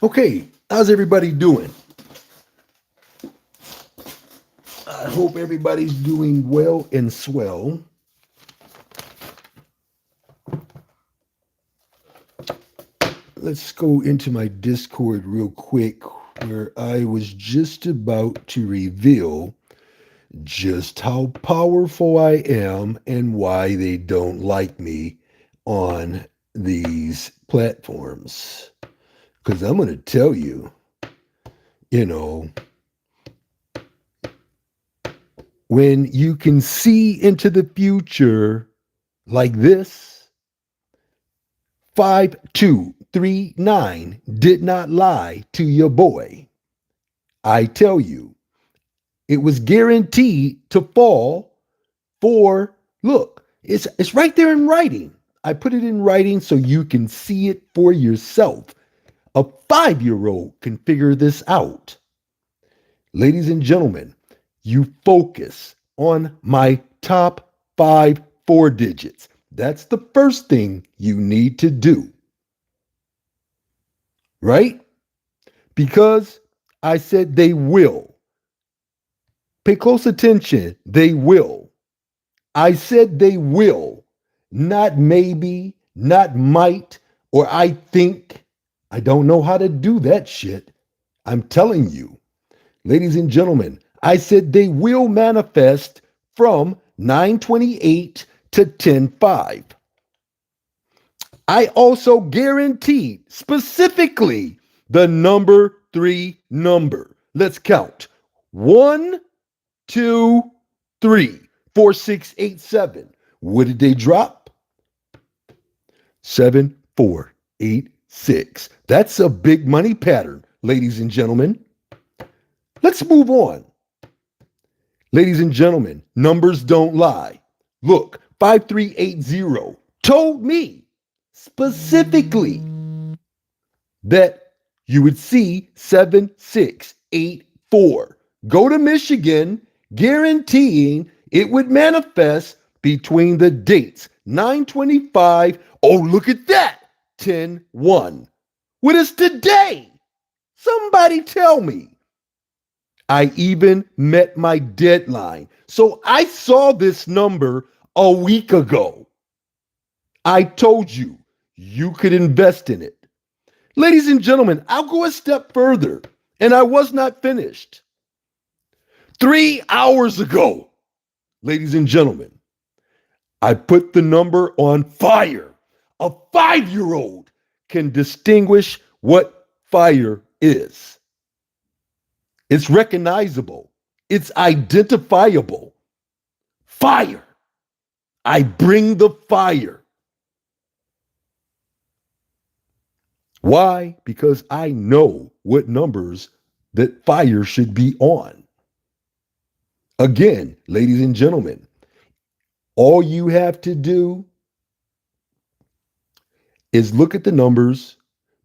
Okay, how's everybody doing? I hope everybody's doing well and swell. Let's go into my Discord real quick where I was just about to reveal just how powerful I am and why they don't like me on these platforms. Because I'm going to tell you, you know, when you can see into the future like this, 5239 did not lie to your boy. I tell you, it was guaranteed to fall for, look, it's right there in writing. I put it in writing so you can see it for yourself. A 5-year-old can figure this out. Ladies and gentlemen, you focus on my top 5 4 digits. That's the first thing you need to do, right? Because I said they will. Pay close attention. They will. I said they will. Not maybe, not might, or I think. I don't know how to do that shit. I'm telling you. Ladies and gentlemen, I said they will manifest from 928 to 10:5. I also guaranteed specifically the number 3 number. Let's count. 1, 2, 3, 4, 6, 8, 7. What did they drop? 7, 4, 8, 6. That's a big money pattern, ladies and gentlemen. Let's move on. Ladies and gentlemen, numbers don't lie. Look, 5380 told me specifically that you would see 7684. Go to Michigan, guaranteeing it would manifest between the dates 925. Oh, look at that, 10-1. What is today? Somebody tell me. I even met my deadline. So I saw this number a week ago. I told you you could invest in it. Ladies and gentlemen, I'll go a step further, and I was not finished. 3 hours ago, ladies and gentlemen, I put the number on fire. A 5-year-old can distinguish what fire is. It's recognizable. It's identifiable. Fire. I bring the fire. Why? Because I know what numbers that fire should be on. Again, ladies and gentlemen, all you have to do is look at the numbers.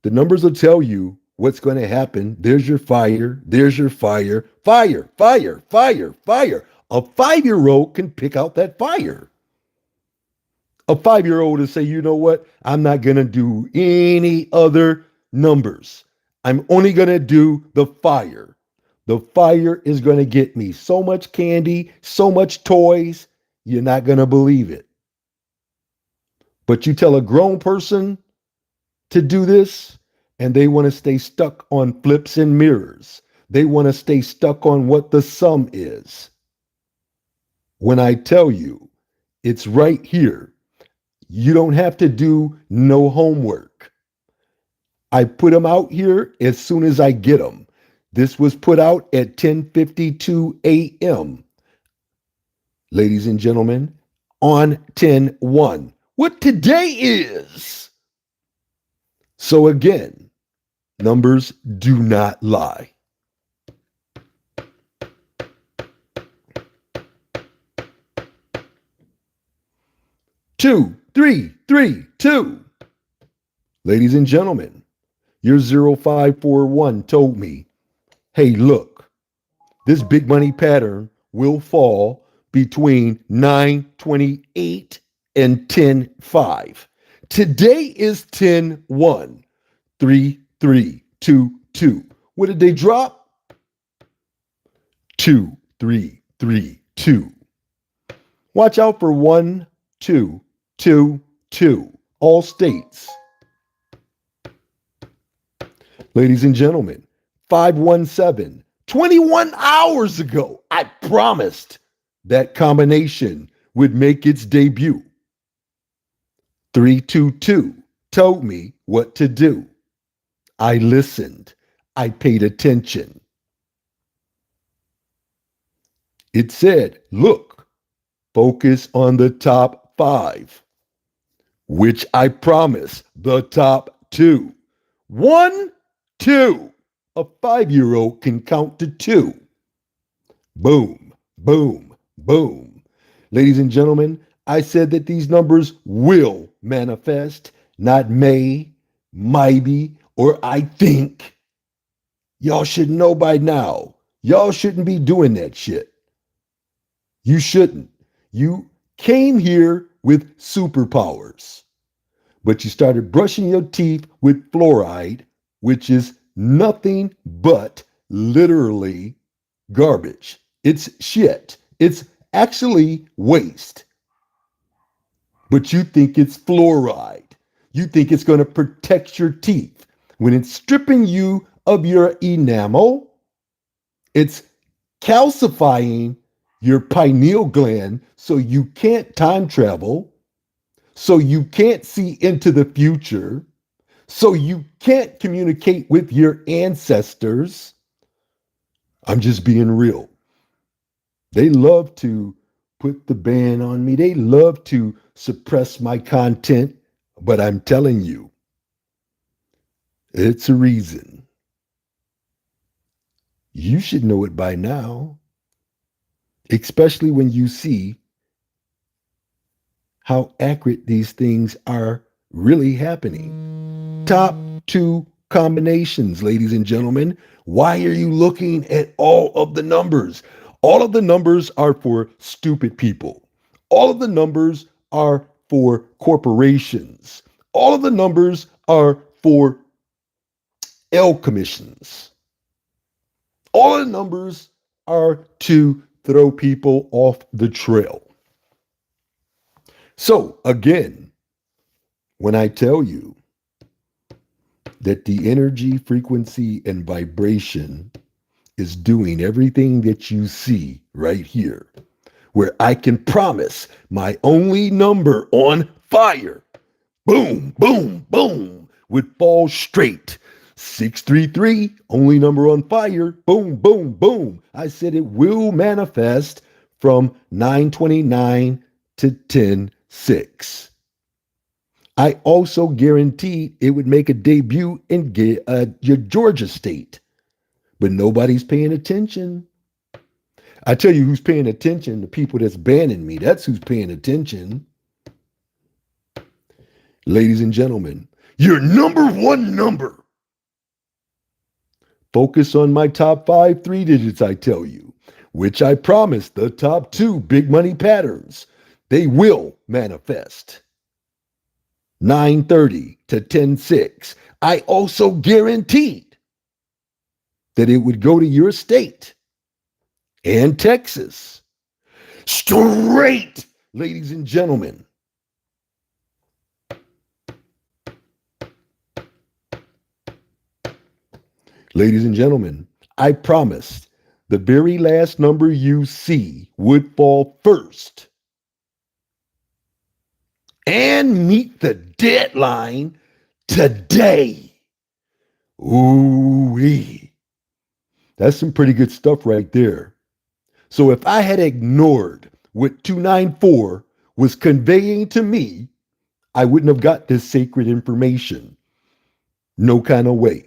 The numbers will tell you what's going to happen. There's your fire. There's your fire. Fire, fire, fire, fire. A 5-year-old can pick out that fire. A 5-year-old will say, you know what? I'm not going to do any other numbers. I'm only going to do the fire. The fire is going to get me so much candy, so much toys. You're not going to believe it. But you tell a grown person to do this, and they want to stay stuck on flips and mirrors. They want to stay stuck on what the sum is. When I tell you, it's right here. You don't have to do no homework. I put them out here as soon as I get them. This was put out at 10:52 a.m. Ladies and gentlemen, on 10/1. What today is. So again, numbers do not lie. Two, three, three, two. Ladies and gentlemen, your 0541 told me, hey, look, this big money pattern will fall between 928 and 10:5. Today is 10-1, 3, 3, 2, 2. What did they drop? 2, 3, 3, 2. Watch out for 1, 2, 2, 2. All states. Ladies and gentlemen, 517. 21 hours ago, I promised that combination would make its debut. 322 told me what to do. I listened. I paid attention. It said, look, focus on the top 5, which I promise the top 2. 1, 2. A 5-year-old can count to 2. Boom, boom, boom. Ladies and gentlemen, I said that these numbers will manifest, not may, maybe, or I think. Y'all should know by now. Y'all shouldn't be doing that shit. You shouldn't. You came here with superpowers, but you started brushing your teeth with fluoride, which is nothing but literally garbage. It's shit. It's actually waste. But you think it's fluoride. You think it's going to protect your teeth. When it's stripping you of your enamel, it's calcifying your pineal gland so you can't time travel, so you can't see into the future, so you can't communicate with your ancestors. I'm just being real. They love to put the ban on me. They love to suppress my content, but I'm telling you, it's a reason. You should know it by now, especially when you see how accurate these things are really happening. Top 2 combinations, ladies and gentlemen. Why are you looking at all of the numbers? All of the numbers are for stupid people. All of the numbers are for corporations. All of the numbers are for L commissions. All of the numbers are to throw people off the trail. So again, when I tell you that the energy, frequency, and vibration is doing everything that you see right here, where I can promise my only number on fire, boom, boom, boom, would fall straight. 633, only number on fire, boom, boom, boom. I said it will manifest from 929 to 10:06. I also guaranteed it would make a debut in your Georgia state, but nobody's paying attention. I tell you who's paying attention, the people that's banning me. That's who's paying attention. Ladies and gentlemen, your number 1 number. Focus on my top 5 3 digits, I tell you, which I promised the top 2 big money patterns. They will manifest. 9:30 to 10:06. I also guaranteed that it would go to your state and Texas. Straight, ladies and gentlemen. Ladies and gentlemen, I promised the very last number you see would fall first and meet the deadline today. Ooh-wee. That's some pretty good stuff right there. So if I had ignored what 294 was conveying to me, I wouldn't have got this sacred information. No kind of way.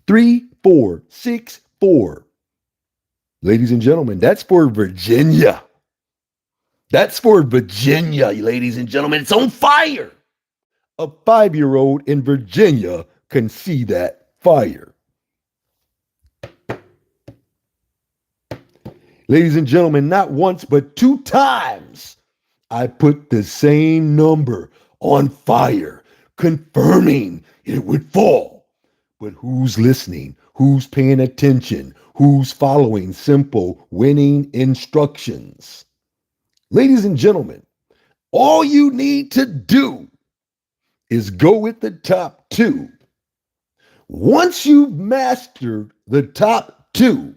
3464. Ladies and gentlemen, that's for Virginia. That's for Virginia, ladies and gentlemen. It's on fire. A 5-year-old in Virginia can see that fire. Ladies and gentlemen, not once, but two times I put the same number on fire, confirming it would fall. But who's listening? Who's paying attention? Who's following simple winning instructions? Ladies and gentlemen, all you need to do is go with the top two. Once you've mastered the top two,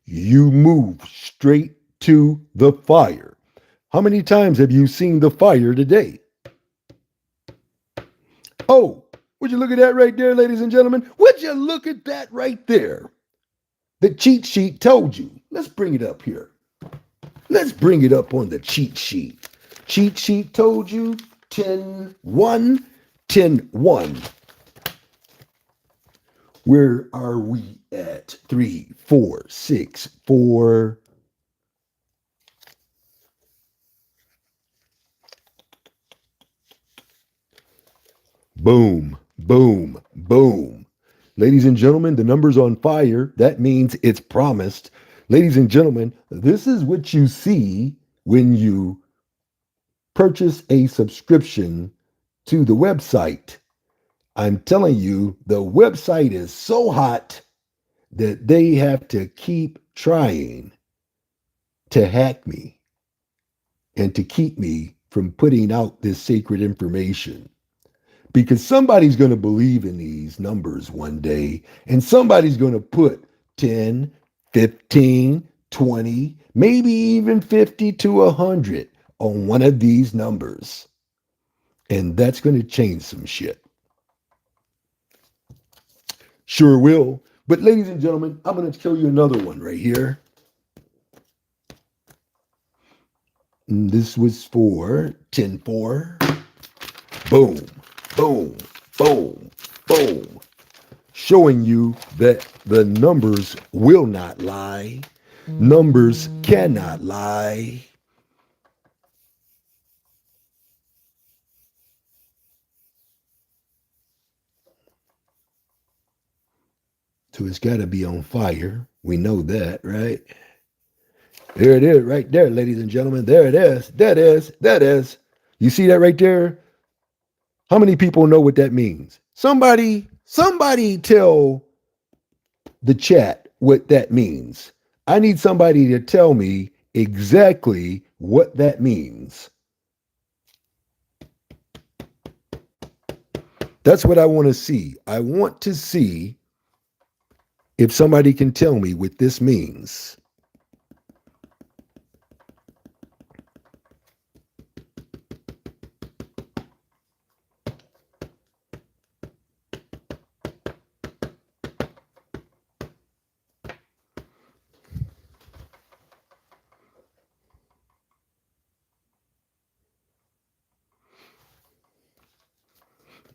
you move straight to the fire. How many times have you seen the fire today? Oh, would you look at that right there, ladies and gentlemen? Would you look at that right there? The cheat sheet told you. Let's bring it up here. Let's bring it up on the cheat sheet. Cheat sheet told you 10 1, 10 1. Where are we at? 3, 4, 6, 4. Boom, boom, boom. Ladies and gentlemen, the number's on fire. That means it's promised. Ladies and gentlemen, this is what you see when you purchase a subscription to the website. I'm telling you, the website is so hot that they have to keep trying to hack me and to keep me from putting out this sacred information. Because somebody's going to believe in these numbers one day, and somebody's going to put 10, 15, 20, maybe even 50 to 100 on one of these numbers. And that's going to change some shit. Sure will. But ladies and gentlemen, I'm going to show you another one right here. And this was for 10-4. Boom, boom, boom, boom. Showing you that the numbers will not lie. Numbers cannot lie. So it's got to be on fire. We know that, right? There it is, right there, ladies and gentlemen. There it is. That is. You see that right there? How many people know what that means? Somebody tell the chat what that means. I need somebody to tell me exactly what that means. That's what I want to see. I want to see if somebody can tell me what this means.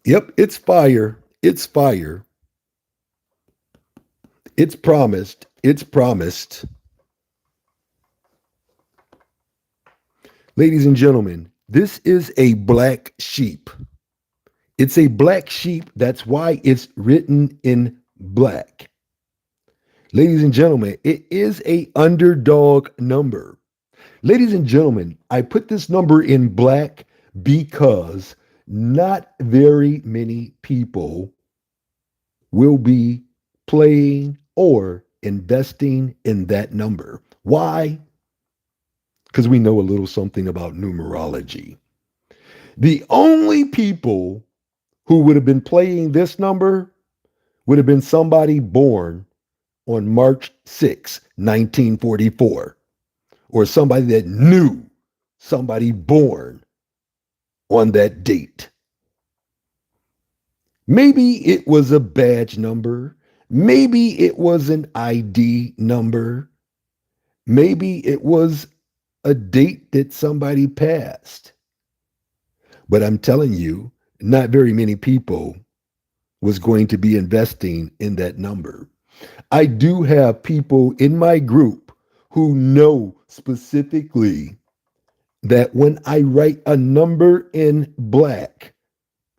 Yep, it's fire. It's fire. It's promised. It's promised. Ladies and gentlemen, this is a black sheep. It's a black sheep. That's why it's written in black. Ladies and gentlemen, it is a underdog number. Ladies and gentlemen, I put this number in black because not very many people will be playing or investing in that number. Why? Because we know a little something about numerology. The only people who would have been playing this number would have been somebody born on March 6, 1944, or somebody that knew somebody born on that date. Maybe it was a badge number. Maybe it was an ID number. Maybe it was a date that somebody passed. But I'm telling you, not very many people was going to be investing in that number. I do have people in my group who know specifically that when I write a number in black,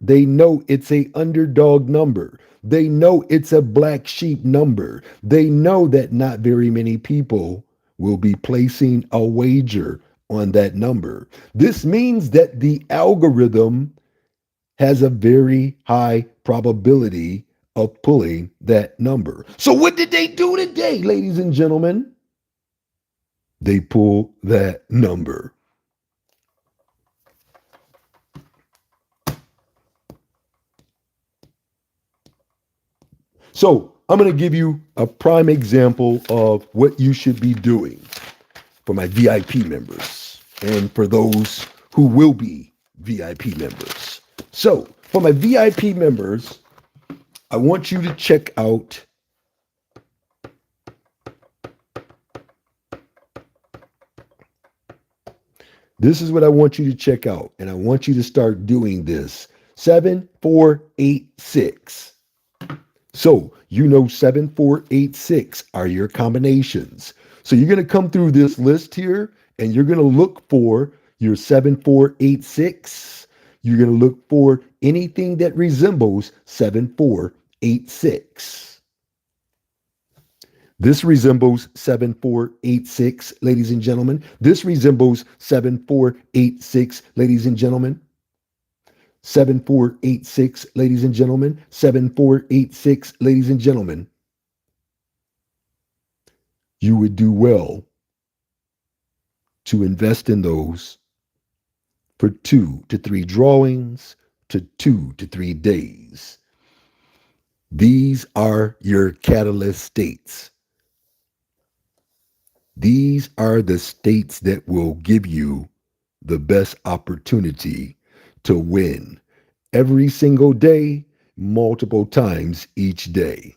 they know it's a underdog number. They know it's a black sheep number. They know that not very many people will be placing a wager on that number. This means that the algorithm has a very high probability of pulling that number. So, what did they do today, ladies and gentlemen? They pull that number. So, I'm going to give you a prime example of what you should be doing for my VIP members and for those who will be VIP members. So, for my VIP members, I want you to check out this is what I want you to check out, and I want you to start doing this. 7486. So, you know 7486 are your combinations. So, you're going to come through this list here and you're going to look for your 7486. You're going to look for anything that resembles 7486. This resembles 7486, ladies and gentlemen. This resembles 7486, ladies and gentlemen. 7486, ladies and gentlemen. 7486, ladies and gentlemen. You would do well to invest in those for 2 to 3 drawings to 2 to 3 days. These are your catalyst states. These are the states that will give you the best opportunity to win every single day, multiple times each day.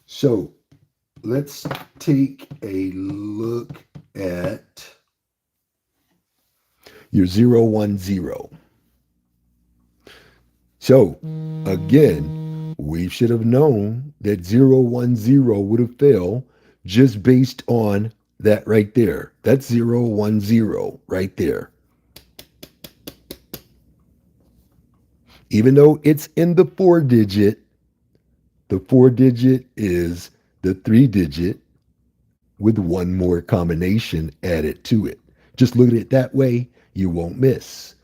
So let's take a look at your 010. So again, we should have known that 010 would have failed just based on that right there. That's 010 right there. Even though it's in the 4-digit, the 4-digit is the 3-digit with one more combination added to it. Just look at it that way, you won't miss.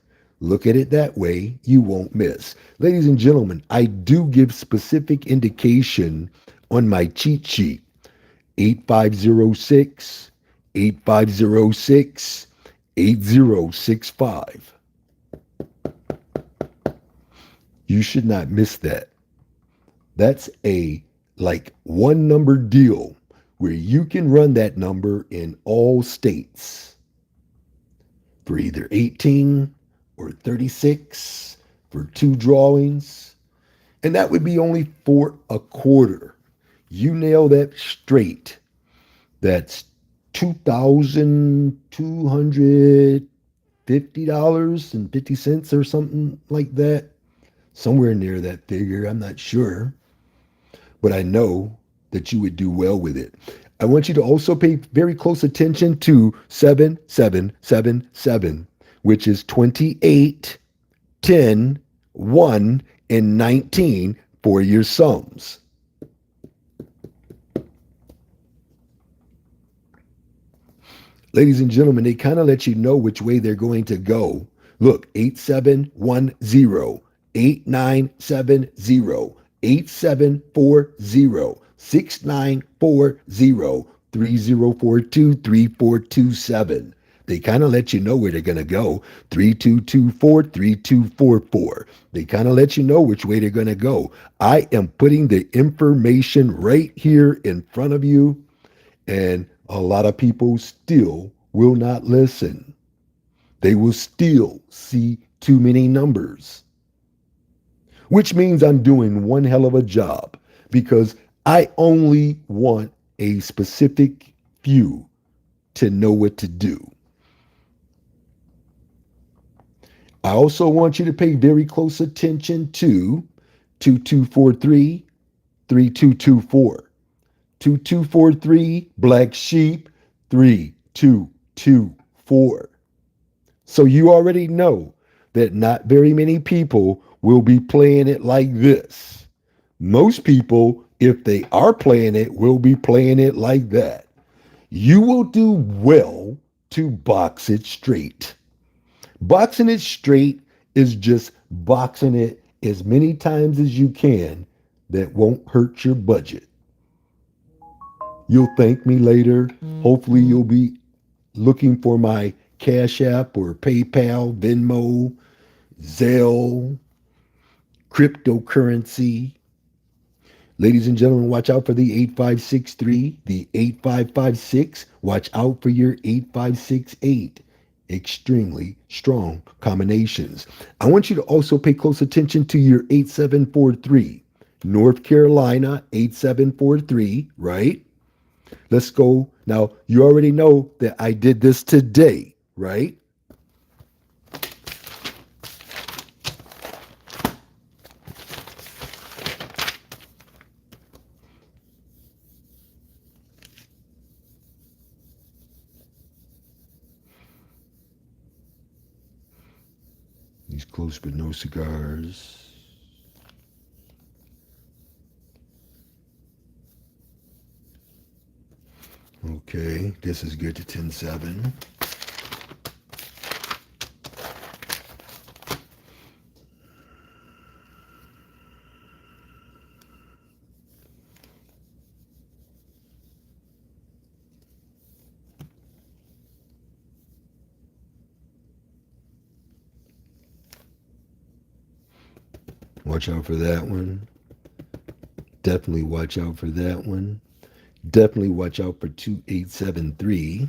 Look at it that way, you won't miss. Ladies and gentlemen, I do give specific indication on my cheat sheet. 8506, 8506, 8065. You should not miss that. That's a like one number deal where you can run that number in all states for either 18 or 36 for 2 drawings. And that would be only for a quarter. You nail that straight. That's $2,250.50 or something like that. Somewhere near that figure. I'm not sure. But I know that you would do well with it. I want you to also pay very close attention to 7777, which is 28, 10, 1, and 19 for your sums. Ladies and gentlemen, they kind of let you know which way they're going to go. Look, 8710, 8970, 8740, 6940, 3042, 3427. They kind of let you know where they're going to go. 3224, 3244. They kind of let you know which way they're going to go. I am putting the information right here in front of you, and a lot of people still will not listen. They will still see too many numbers, which means I'm doing one hell of a job because I only want a specific few to know what to do. I also want you to pay very close attention to 2243, 3224. 2243, Black Sheep, 3224. So you already know that not very many people will be playing it like this. Most people, if they are playing it, will be playing it like that. You will do well to box it straight. Boxing it straight is just boxing it as many times as you can that won't hurt your budget. You'll thank me later. Hopefully, you'll be looking for my Cash App or PayPal, Venmo, Zelle, cryptocurrency. Ladies and gentlemen, watch out for the 8563, the 8556. Watch out for your 8568. Extremely strong combinations. I want you to also pay close attention to your 8743. North Carolina 8743, right? Let's go. Now, you already know that I did this today, right? These close but no cigars. Okay, this is good to 10-7. Watch out for that one. Definitely watch out for that one. Definitely watch out for 2873.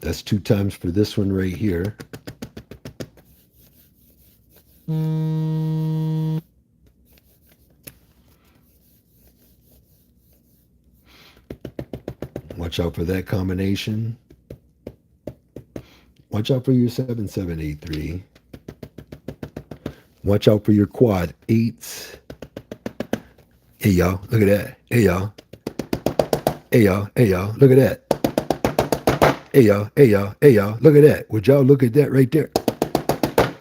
That's 2 times for this one right here. Watch out for that combination. Watch out for your 7783. Watch out for your quad 8s. Hey, y'all, look at that. Hey, y'all. Hey, y'all. Hey, y'all, look at that. Hey, y'all. Hey, y'all. Hey, y'all, look at that. Would y'all look at that right there?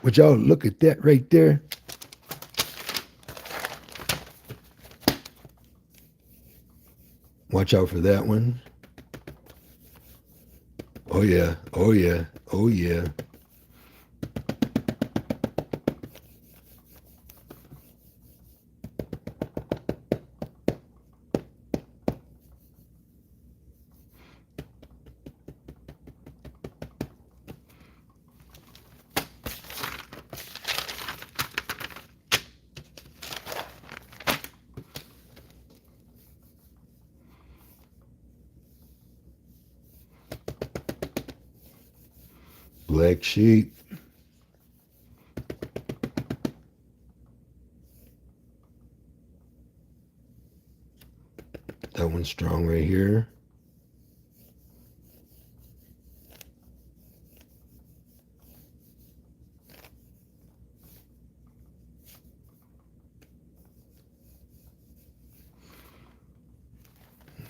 Would y'all look at that right there? Watch out for that one. Oh, yeah. Oh, yeah. Oh, yeah. Black sheep. That one's strong right here.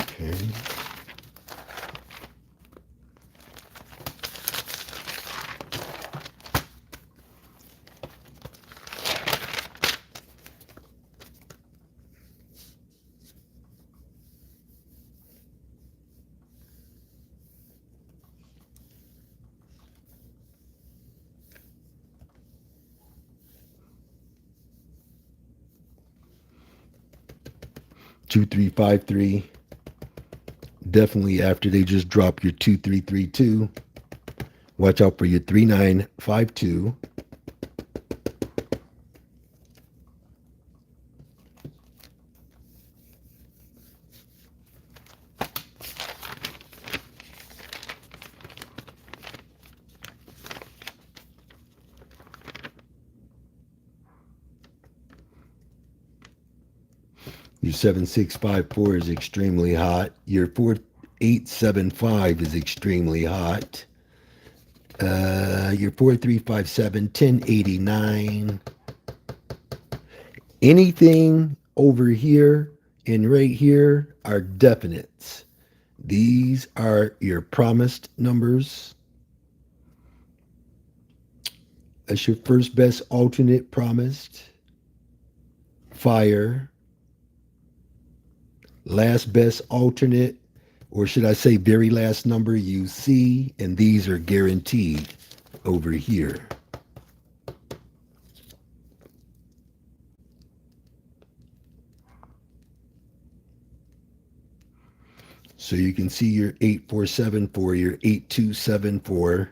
Okay. Two, three, 5-3. Definitely after they just drop your 2-3-3-2. Watch out for your 3-9-5-2. Your 7-6-5-4 is extremely hot. Your 4-8-7-5 is extremely hot. Your 4357, 1089. Anything over here and right here are definites. These are your promised numbers. That's your first best alternate promised. Fire. Last best alternate, or should I say very last number you see, and these are guaranteed over here. So you can see your 8474, your 8274,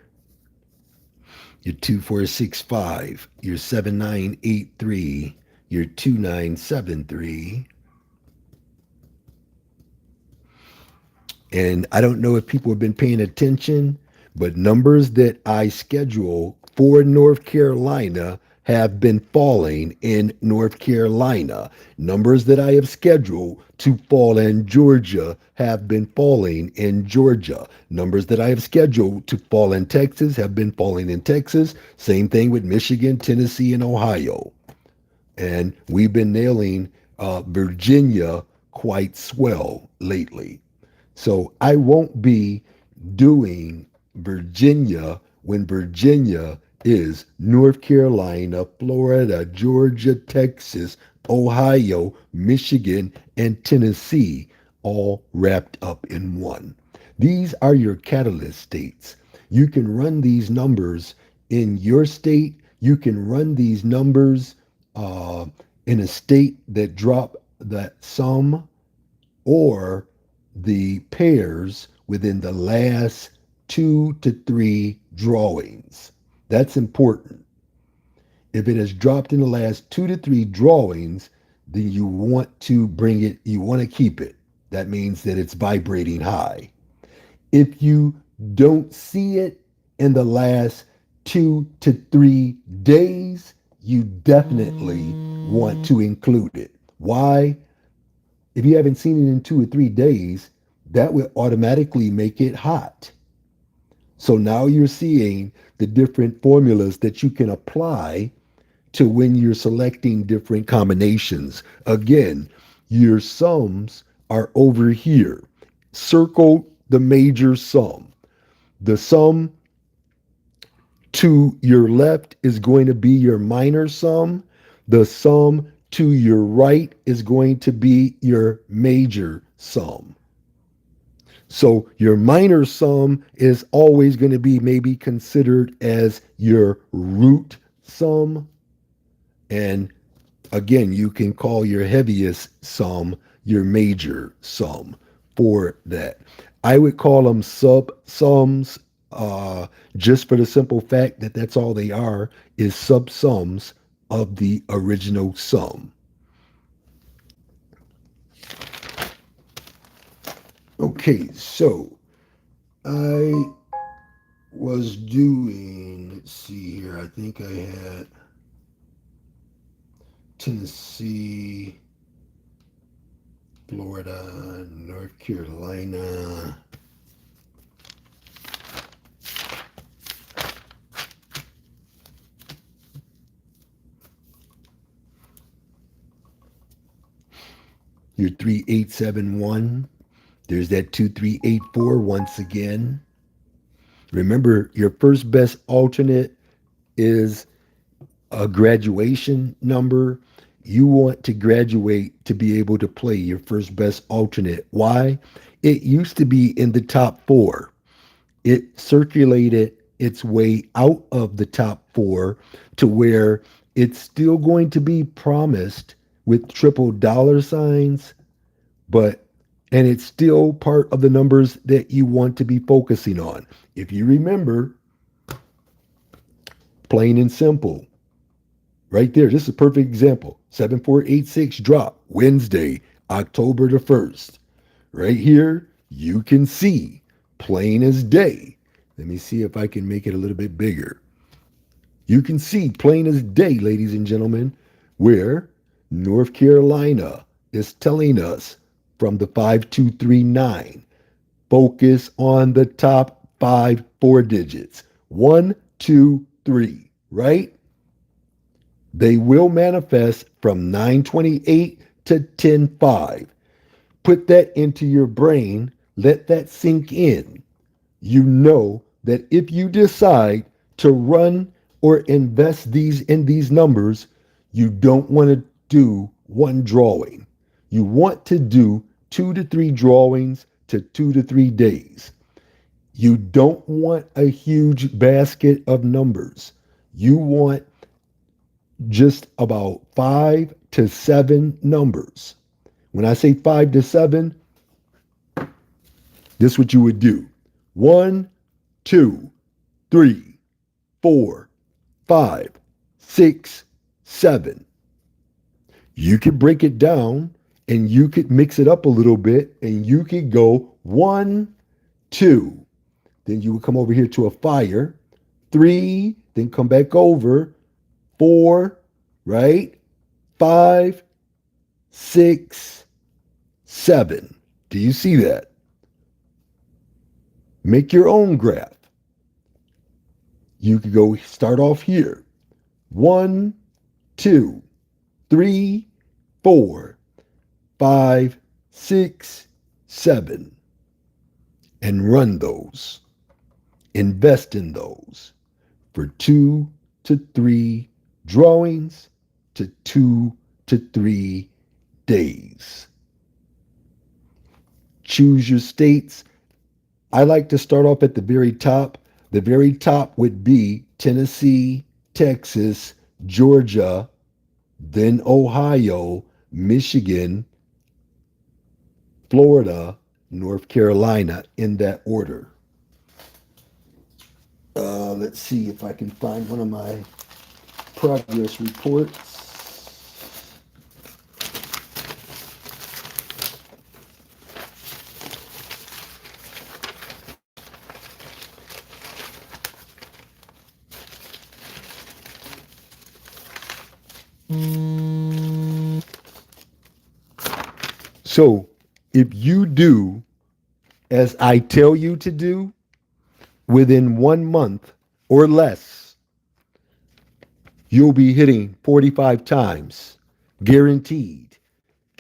your 2465, your 7983, your 2973. And I don't know if people have been paying attention, but numbers that I schedule for North Carolina have been falling in North Carolina. Numbers that I have scheduled to fall in Georgia have been falling in Georgia. Numbers that I have scheduled to fall in Texas have been falling in Texas. Same thing with Michigan, Tennessee, and Ohio. And we've been nailing Virginia quite swell lately. So I won't be doing Virginia when Virginia is North Carolina, Florida, Georgia, Texas, Ohio, Michigan, and Tennessee all wrapped up in one. These are your catalyst states. You can run these numbers in your state. You can run these numbers uh, in a state that drop that sum or the pairs within the last 2 to 3 drawings. That's important. If it has dropped in the last 2 to 3 drawings, then you want to bring it, you want to keep it. That means that it's vibrating high. If you don't see it in the last 2 to 3 days, you definitely want to include it. Why? If you haven't seen it in 2 or 3 days, that will automatically make it hot. So now you're seeing the different formulas that you can apply to when you're selecting different combinations. Again, your sums are over here. Circle the major sum. The sum to your left is going to be your minor sum. The sum to your right is going to be your major sum. So your minor sum is always going to be maybe considered as your root sum. And again, you can call your heaviest sum your major sum for that. I would call them sub sums just for the simple fact that that's all they are is sub sums of the original sum. Okay, so I was doing, let's see here, I think I had Tennessee, Florida, North Carolina. Your 3871. There's that 2384 once again. Remember, your first best alternate is a graduation number. You want to graduate to be able to play your first best alternate. Why? It used to be in the top four. It circulated its way out of the top four to where it's still going to be promised with triple dollar signs, but and it's still part of the numbers that you want to be focusing on. If you remember, plain and simple, right there, this is a perfect example. 7486 drop Wednesday, October the 1st. Right here, you can see plain as day. Let me see if I can make it a little bit bigger. You can see plain as day, ladies and gentlemen, where North Carolina is telling us from the 5239, focus on the top 5 4 digits. 1, 2, 3, right? They will manifest from 928 to 10:5. Put that into your brain. Let that sink in. You know that if you decide to run or invest these in these numbers, you don't want to do one drawing. You want to do 2 to 3 drawings to 2 to 3 days. You don't want a huge basket of numbers. You want just about 5 to 7 numbers. When I say 5 to 7, this is what you would do. 1, 2, 3, 4, 5, 6, 7. You could break it down and you could mix it up a little bit and you could go 1, 2. Then you would come over here to a fire. 3, then come back over. 4, right? 5, 6, 7. Do you see that? Make your own graph. You could go start off here. 1, 2, 3, 4, 5, 6, 7. And run those. Invest in those for 2 to 3 drawings to 2 to 3 days. Choose your states. I like to start off at the very top. The very top would be Tennessee, Texas, Georgia, then Ohio, Michigan, Florida, North Carolina, in that order. Let's see if I can find one of my progress reports. So if you do as I tell you to do within 1 month or less, you'll be hitting 45 times, guaranteed.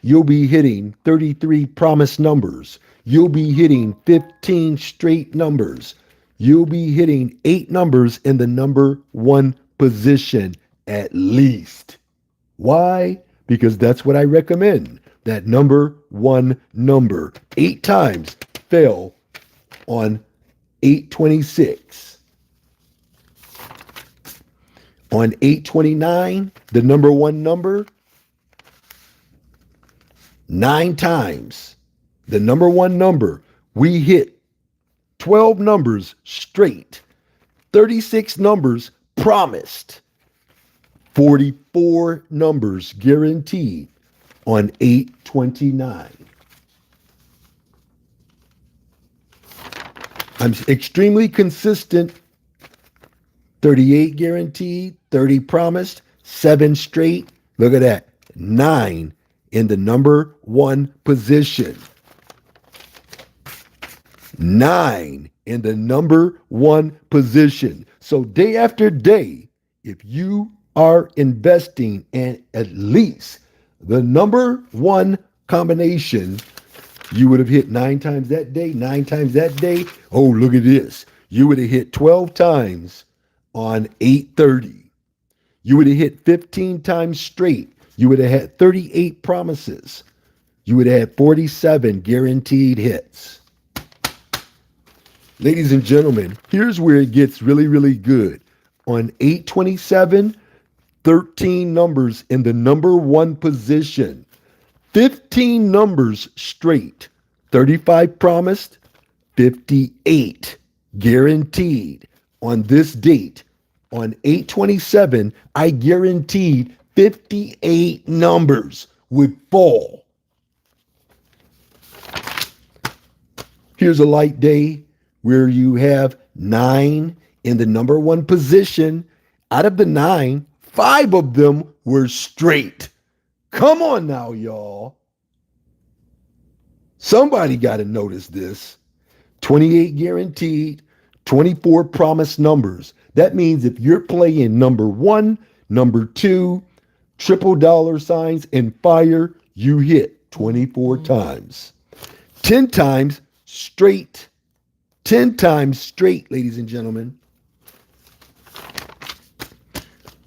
You'll be hitting 33 promised numbers. You'll be hitting 15 straight numbers. You'll be hitting 8 numbers in the number 1 position at least. Why? Because that's what I recommend. That number 1 number. 8 times fell on 8/26. On 8/29, the number 1 number, 9 times. The number 1 number, we hit 12 numbers straight, 36 numbers promised, 44 numbers guaranteed on 8/29. I'm extremely consistent. 38 guaranteed, 30 promised, 7 straight. Look at that. 9 in the number 1 position. 9 in the number 1 position. So day after day, if you are investing in at least the number 1 combination, you would have hit 9 times that day, 9 times that day. Oh, look at this. You would have hit 12 times on 8/30. You would have hit 15 times straight. You would have had 38 promises. You would have had 47 guaranteed hits. Ladies and gentlemen, here's where it gets really, really good. On 8/27, 13 numbers in the number 1 position. 15 numbers straight. 35 promised, 58 guaranteed. On this date, on 8/27, I guaranteed 58 numbers would fall. Here's a light day where you have 9 in the number 1 position. Out of the 9, 5 of them were straight. Come on now, y'all. Somebody got to notice this. 28 guaranteed, 24 promised numbers. That means if you're playing number one, number two, triple dollar signs, and fire, you hit 24 times. 10 times straight. 10 times straight, ladies and gentlemen.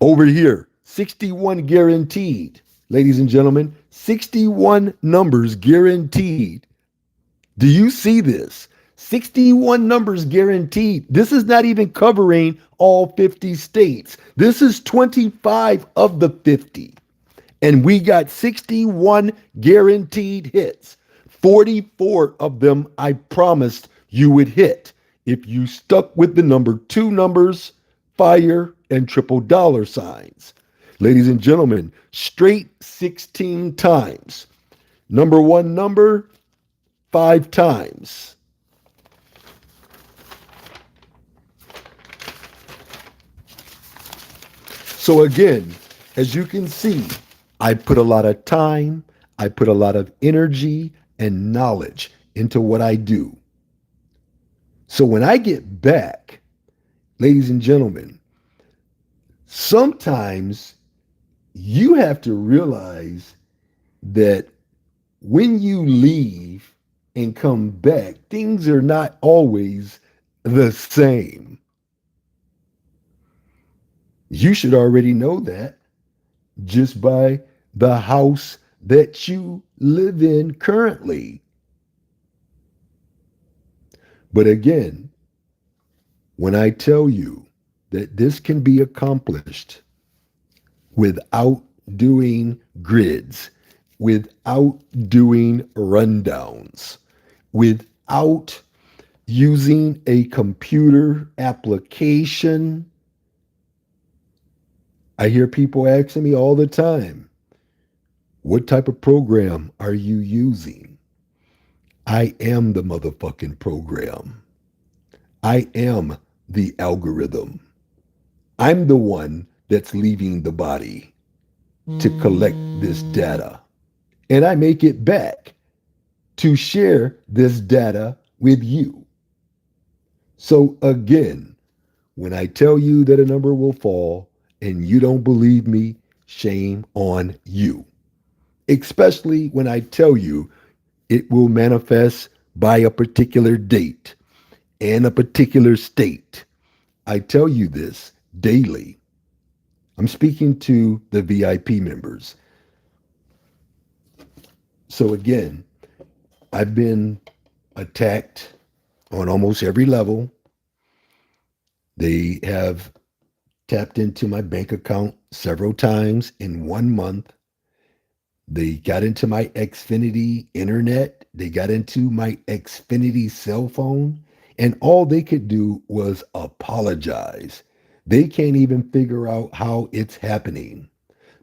Over here, 61 guaranteed. Ladies and gentlemen, 61 numbers guaranteed. Do you see this? 61 numbers guaranteed. This is not even covering all 50 states. This is 25 of the 50. And we got 61 guaranteed hits. 44 of them I promised you would hit if you stuck with the number two numbers, fire, and triple dollar signs. Ladies and gentlemen, straight 16 times. Number one number, 5 times. So again, as you can see, I put a lot of time, I put a lot of energy and knowledge into what I do. So when I get back, ladies and gentlemen, sometimes you have to realize that when you leave and come back, things are not always the same. You should already know that just by the house that you live in currently. But again, when I tell you that this can be accomplished without doing grids, without doing rundowns, without using a computer application, I hear people asking me all the time, what type of program are you using? I am the motherfucking program. I am the algorithm. I'm the one that's leaving the body to collect this data. And I make it back to share this data with you. So again, when I tell you that a number will fall and you don't believe me, shame on you. Especially when I tell you it will manifest by a particular date and a particular state. I tell you this daily. I'm speaking to the VIP members. So again, I've been attacked on almost every level. They have tapped into my bank account several times in 1 month. They got into my Xfinity internet. They got into my Xfinity cell phone. And all they could do was apologize. They can't even figure out how it's happening.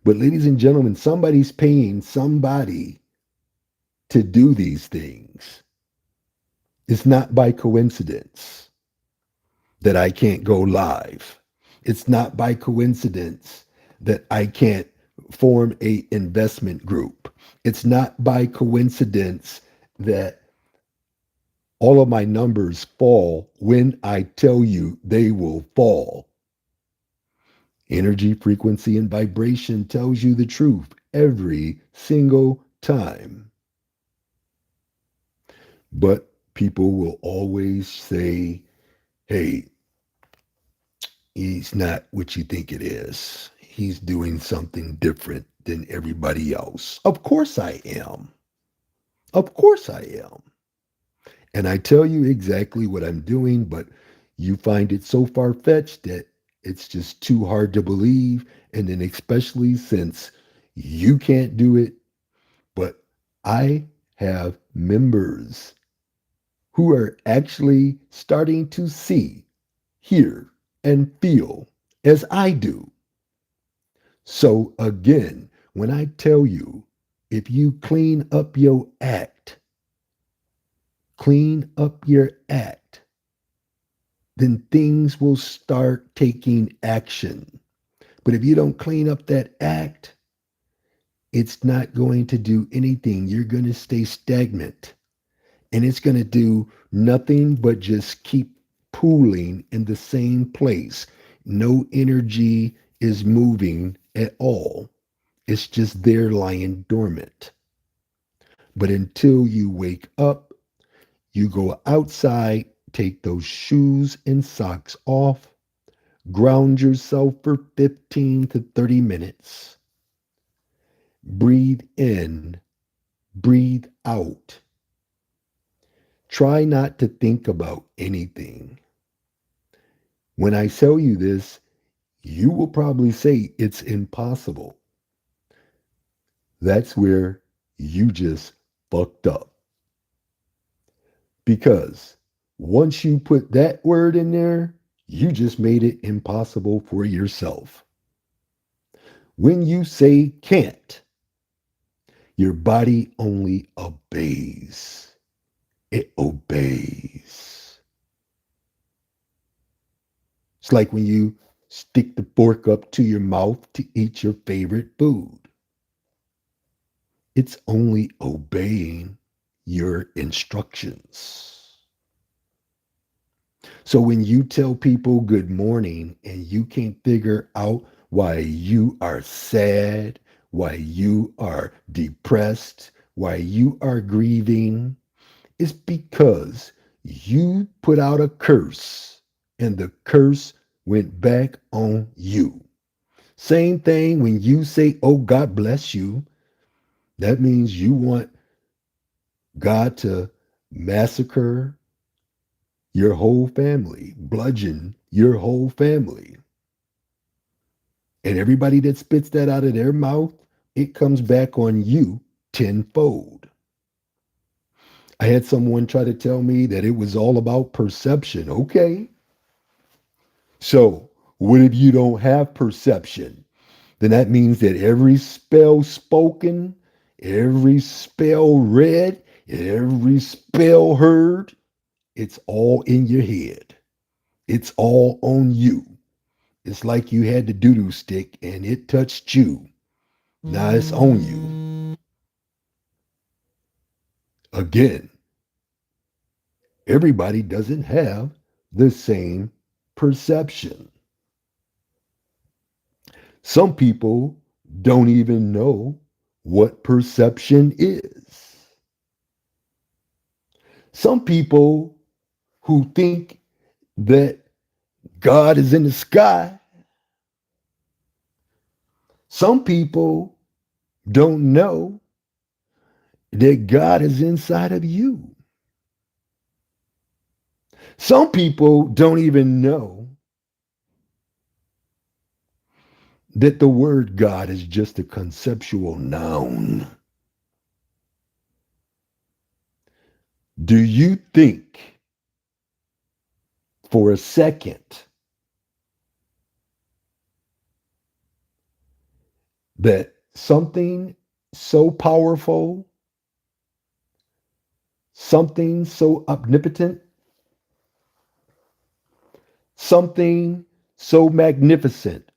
But ladies and gentlemen, somebody's paying somebody to do these things. It's not by coincidence that I can't go live. It's not by coincidence that I can't form a investment group. It's not by coincidence that all of my numbers fall when I tell you they will fall. Energy, frequency, and vibration tells you the truth every single time. But people will always say, hey, he's not what you think it is. He's doing something different than everybody else. Of course I am. Of course I am. And I tell you exactly what I'm doing, but you find it so far-fetched that it's just too hard to believe. And then especially since you can't do it, but I have members who are actually starting to see, hear, and feel as I do. So again, when I tell you, if you clean up your act, then things will start taking action. But if you don't clean up that act, it's not going to do anything. You're going to stay stagnant. And it's going to do nothing but just keep pooling in the same place. No energy is moving at all. It's just there lying dormant. But until you wake up, you go outside, take those shoes and socks off, ground yourself for 15 to 30 minutes, breathe in, breathe out. Try not to think about anything. When I tell you this, you will probably say it's impossible. That's where you just fucked up. Because once you put that word in there, you just made it impossible for yourself. When you say can't, your body only obeys. It obeys. It's like when you stick the fork up to your mouth to eat your favorite food. It's only obeying your instructions. So when you tell people good morning and you can't figure out why you are sad, why you are depressed, why you are grieving, it's because you put out a curse and the curse went back on you. Same thing when you say, oh, God bless you. That means you want God to massacre your whole family, bludgeon your whole family. And everybody that spits that out of their mouth, it comes back on you tenfold. I had someone try to tell me that it was all about perception. Okay. So, what if you don't have perception? Then that means that every spell spoken, every spell read, every spell heard, it's all in your head. It's all on you. It's like you had the doo-doo stick and it touched you. Now it's on you. Again, everybody doesn't have the same perception. Some people don't even know what perception is. Some people who think that God is in the sky, some people don't know that God is inside of you. Some people don't even know that the word God is just a conceptual noun. Do you think for a second that something so powerful, something so omnipotent, something so magnificent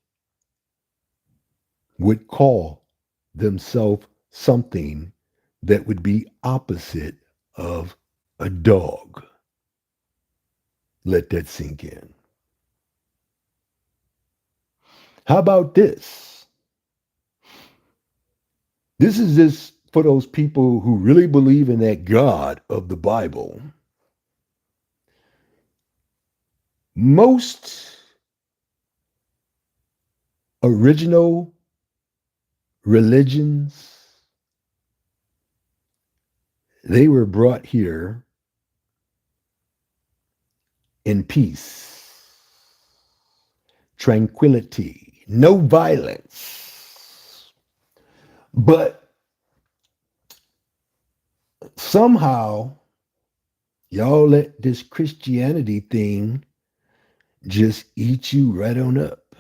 would call themselves something that would be opposite of a dog? Let that sink in. How about this? This is just for those people who really believe in that God of the Bible. Most original religions, they were brought here in peace, tranquility, no violence. But somehow, y'all let this Christianity thing just eat you right on up.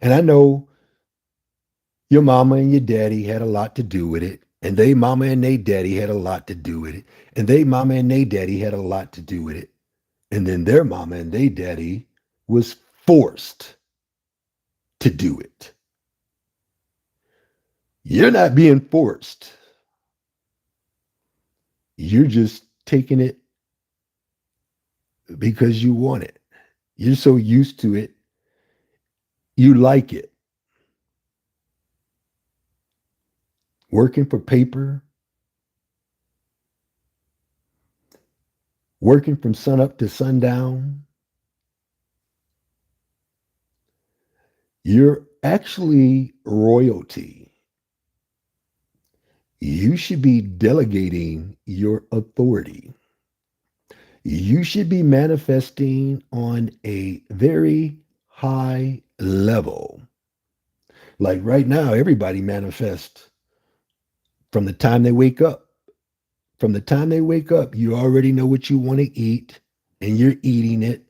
And I know your mama and your daddy had a lot to do with it. And they mama and they daddy had a lot to do with it. And they mama and they daddy had a lot to do with it. And then their mama and they daddy was forced to do it. You're not being forced. You're just taking it because you want it. You're so used to it, you like it. Working for paper, working from sun up to sundown, you're actually royalty. You should be delegating your authority. You should be manifesting on a very high level. Like right now, everybody manifests from the time they wake up. From the time they wake up, you already know what you want to eat and you're eating it.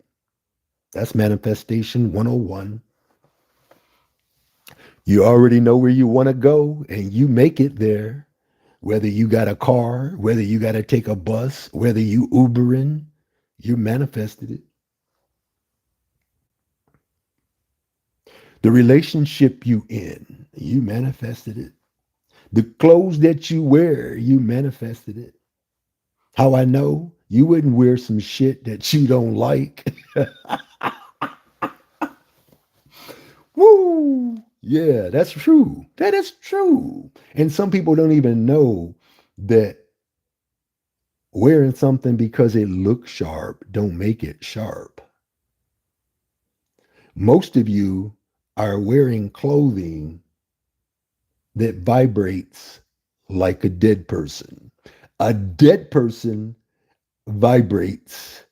That's manifestation 101. You already know where you want to go and you make it there. Whether you got a car, whether you got to take a bus, whether you Ubering, you manifested it. The relationship you in, you manifested it. The clothes that you wear, you manifested it. How I know? You wouldn't wear some shit that you don't like. Woo! Yeah, that's true. That is true. And some people don't even know that wearing something because it looks sharp don't make it sharp. Most of you are wearing clothing that vibrates like a dead person. A dead person vibrates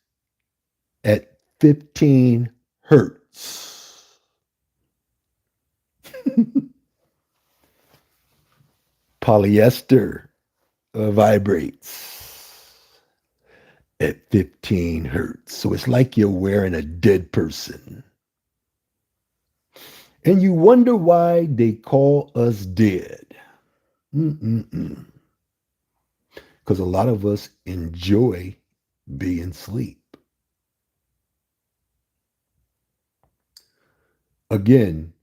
at 15 hertz. Polyester vibrates at 15 hertz. So it's like you're wearing a dead person. And you wonder why they call us dead. Because a lot of us enjoy being asleep. Again,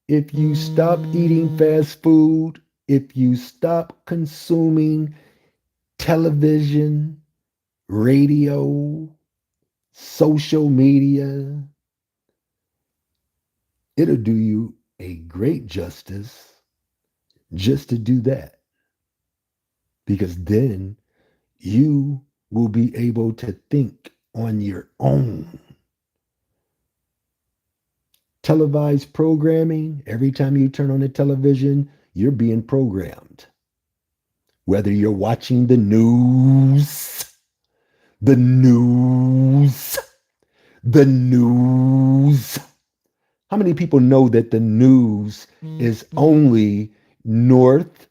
if you stop eating fast food, if you stop consuming television, radio, social media, it'll do you a great justice just to do that. Because then you will be able to think on your own. Televised programming, every time you turn on the television, you're being programmed. Whether you're watching the news, the news. How many people know that the news is only north,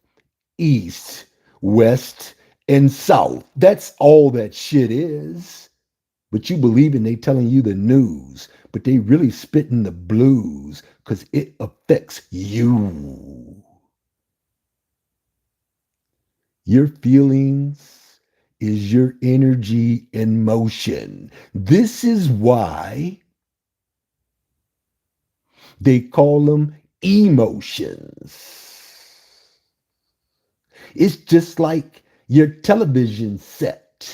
east, west, and south? That's all that shit is. But you believe in they telling you the news, but they really spitting the blues because it affects you. Your feelings is your energy in motion. This is why they call them emotions. It's just like your television set.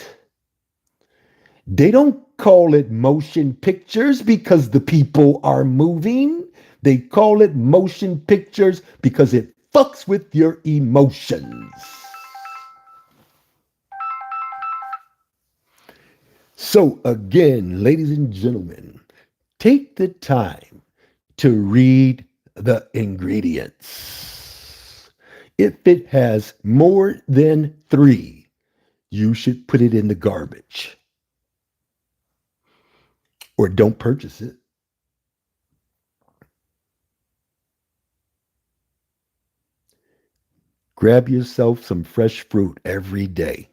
They don't call it motion pictures because the people are moving. They call it motion pictures because it fucks with your emotions. So again, ladies and gentlemen, take the time to read the ingredients. If it has more than 3, you should put it in the garbage or don't purchase it. Grab yourself some fresh fruit every day.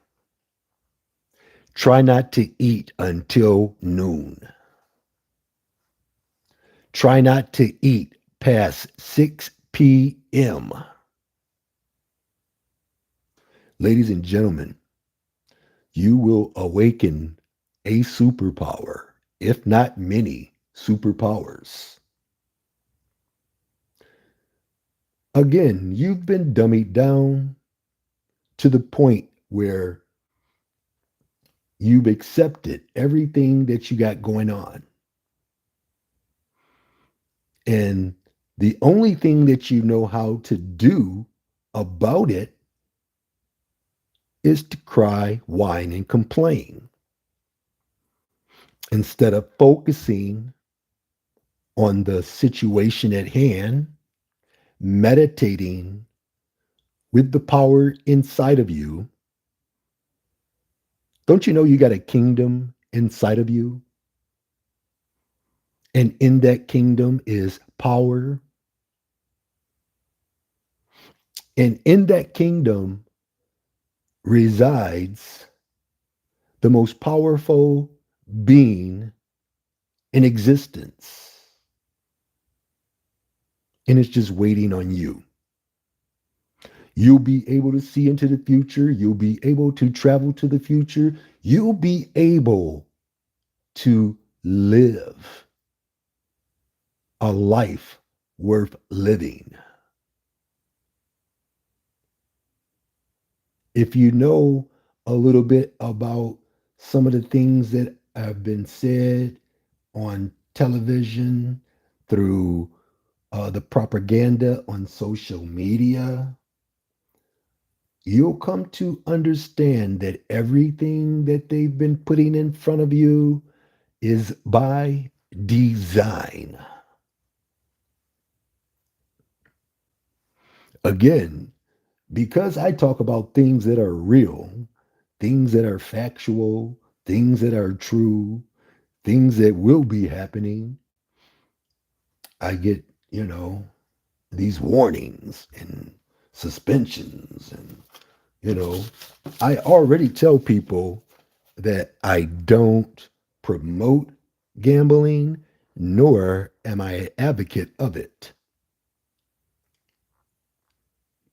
Try not to eat until noon. Try not to eat past 6 p.m. Ladies and gentlemen, you will awaken a superpower, if not many superpowers. Again, you've been dummied down to the point where You've accepted everything that you got going on. And the only thing that you know how to do about it is to cry, whine, and complain instead of focusing on the situation at hand, meditating with the power inside of you. Don't you know you got a kingdom inside of you? And in that kingdom is power. And in that kingdom resides the most powerful being in existence. And it's just waiting on you. You'll be able to see into the future. You'll be able to travel to the future. You'll be able to live a life worth living. If you know a little bit about some of the things that have been said on television, through the propaganda on social media, you'll come to understand that everything that they've been putting in front of you is by design. Again, because I talk about things that are real, things that are factual, things that are true, things that will be happening, I get, these warnings and suspensions. And, I already tell people that I don't promote gambling, nor am I an advocate of it.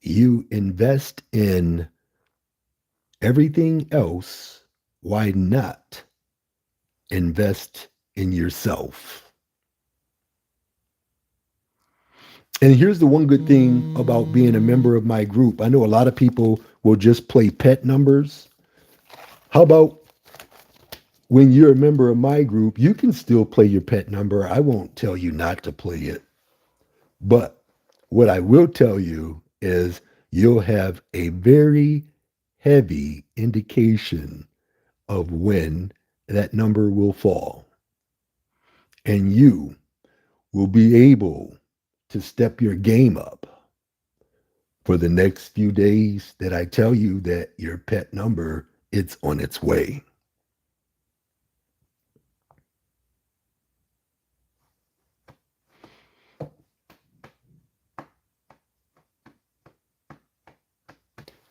You invest in everything else, why not invest in yourself? And here's the one good thing about being a member of my group. I know a lot of people will just play pet numbers. How about when you're a member of my group, you can still play your pet number. I won't tell you not to play it. But what I will tell you is you'll have a very heavy indication of when that number will fall. And you will be able to step your game up for the next few days that I tell you that your pet number, it's on its way.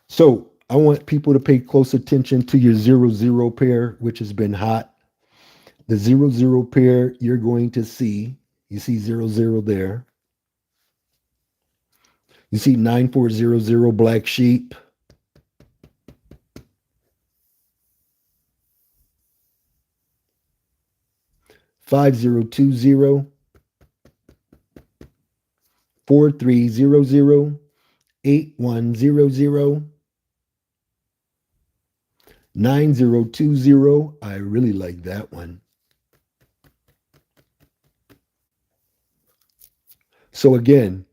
So I want people to pay close attention to your 0 0 pair, which has been hot. The 0 0 pair you're going to see, you see 0 0 there. You see 9400 black sheep. Five zero two zero 4300 8100 9020. I really like that one. So again,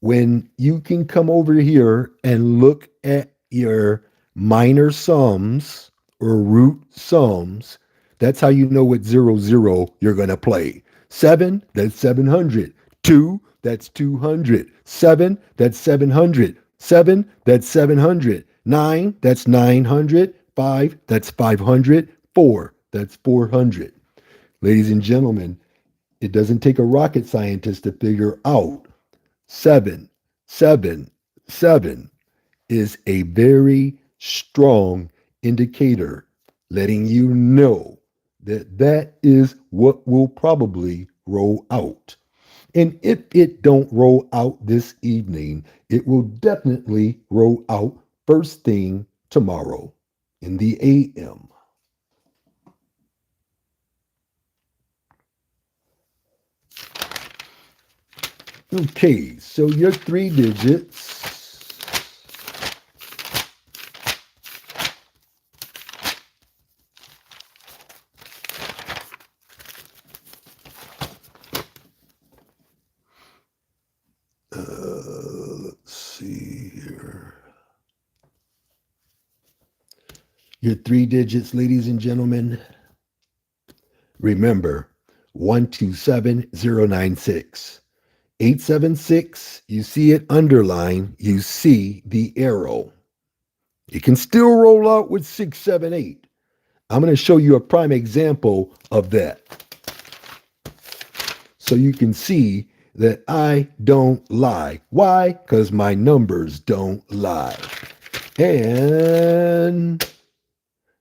when you can come over here and look at your minor sums or root sums, that's how you know what 0 0 you're going to play. 7, that's 700. 2, that's 200. 7, that's 700. 7, that's 700. 9, that's 900. 5, that's 500. 4, that's 400. Ladies and gentlemen, it doesn't take a rocket scientist to figure out 777 is a very strong indicator letting you know that that is what will probably roll out. And if it don't roll out this evening, it will definitely roll out first thing tomorrow in the AM. Okay, so your 3 digits Let's see here. Your three digits, ladies and gentlemen. Remember, 127096. 876, you see it underlined, you see the arrow. It can still roll out with 678. I'm going to show you a prime example of that. So you can see that I don't lie. Why? Because my numbers don't lie. And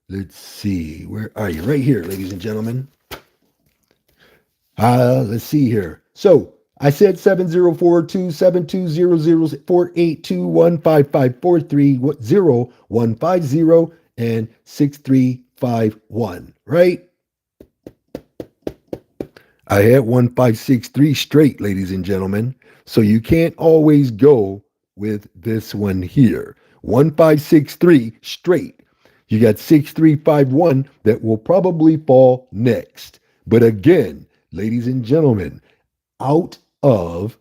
let's see, where are you? Right here, ladies and gentlemen. Let's see here. So I said 7042-7200-482-15543-0150 and 6351, right? I had 1563 straight, ladies and gentlemen. So you can't always go with this one here. 1563 straight. You got 6351 that will probably fall next. But again, ladies and gentlemen, out of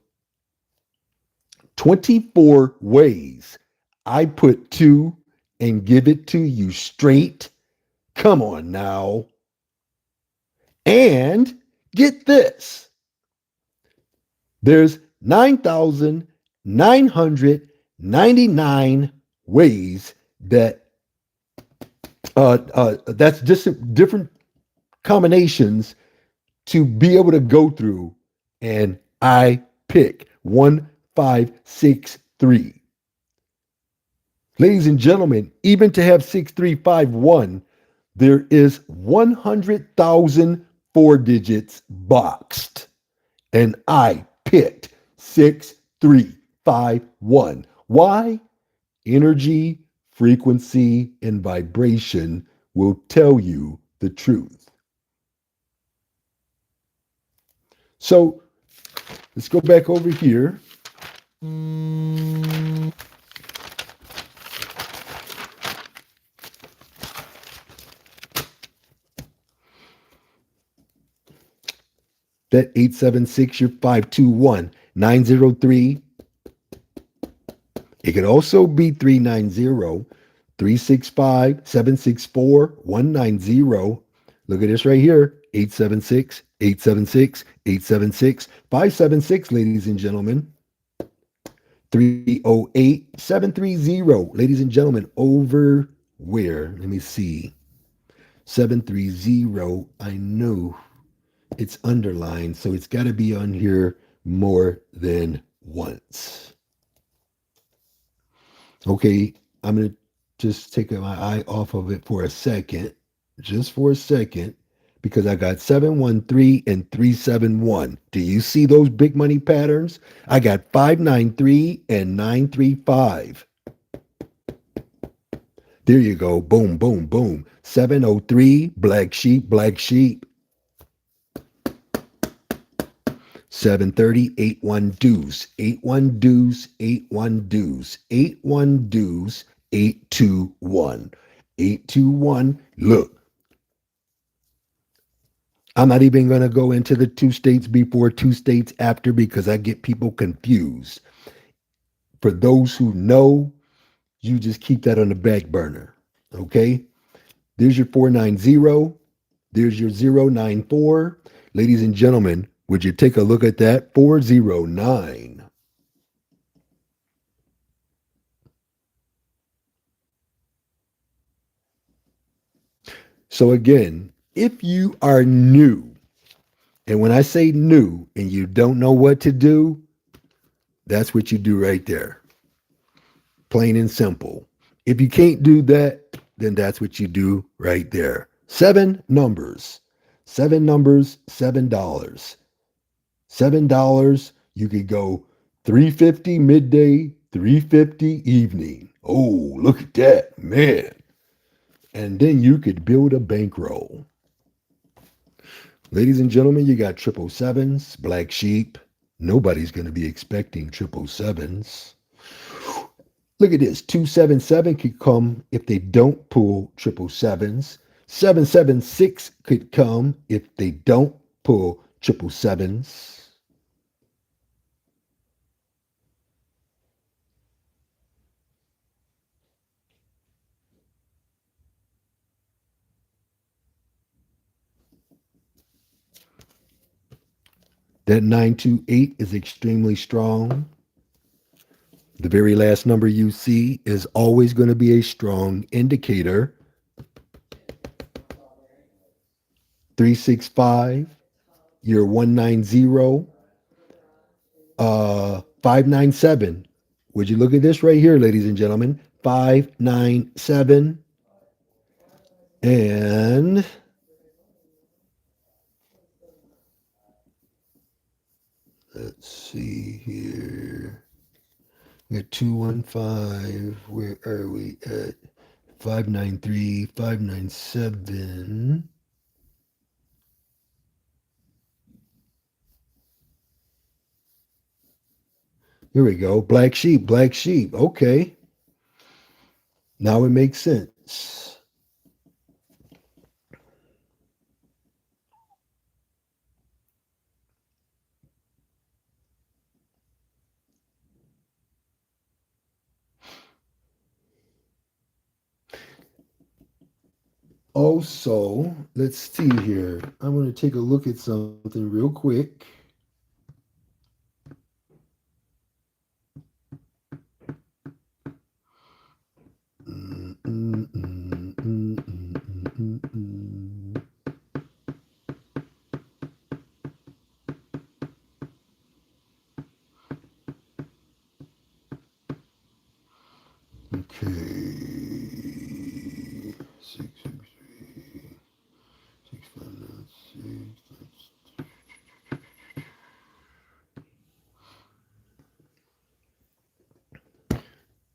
24 ways, I put two and give it to you straight. Come on now. And get this. There's 9,999 ways that that's just different combinations to be able to go through, and I pick 1563. Ladies and gentlemen, even to have 6351, there is 100,000 four digits boxed, and I picked 6351. Why? Energy, frequency, and vibration will tell you the truth. So let's go back over here. That 876, your 521, 903. It could also be 390, 365, 764, 190. Look at this right here. 876, 876, 876, 576, ladies and gentlemen. 308, 730. Ladies and gentlemen, over where? Let me see. 730. I know it's underlined, so it's got to be on here more than once. Okay, I'm going to just take my eye off of it for a second, just for a second, because I got 713 and 371. Do you see those big money patterns? I got 593 and 935. There you go. Boom, boom, boom. 703, black sheep, black sheep. 730, 81 deuce, 81 deuce, 81 deuce, 81 deuce, 821. 821. Look, I'm not even going to go into the 2 states before, 2 states after, because I get people confused. For those who know, you just keep that on the back burner. Okay? There's your 490. There's your 094. Ladies and gentlemen, would you take a look at that? 409. So again, if you are new, and when I say new and you don't know what to do, that's what you do right there. Plain and simple. If you can't do that, then that's what you do right there. 7 numbers. 7 numbers, $7. $7, you could go 350 midday, 350 evening. Oh, look at that, man. And then you could build a bankroll. Ladies and gentlemen, you got 777s, black sheep. Nobody's going to be expecting 777s. Look at this. 277 could come if they don't pull 777s. 776 could come if they don't pull 777s. That 928 is extremely strong. The very last number you see is always going to be a strong indicator. 365, your 190, 597. Would you look at this right here, ladies and gentlemen? 597. And let's see here. We got 215. Where are we at? 593, 597. Here we go. Black sheep, black sheep. Okay. Now it makes sense. Also, let's see here. I'm going to take a look at something real quick. Okay. 663, 6596.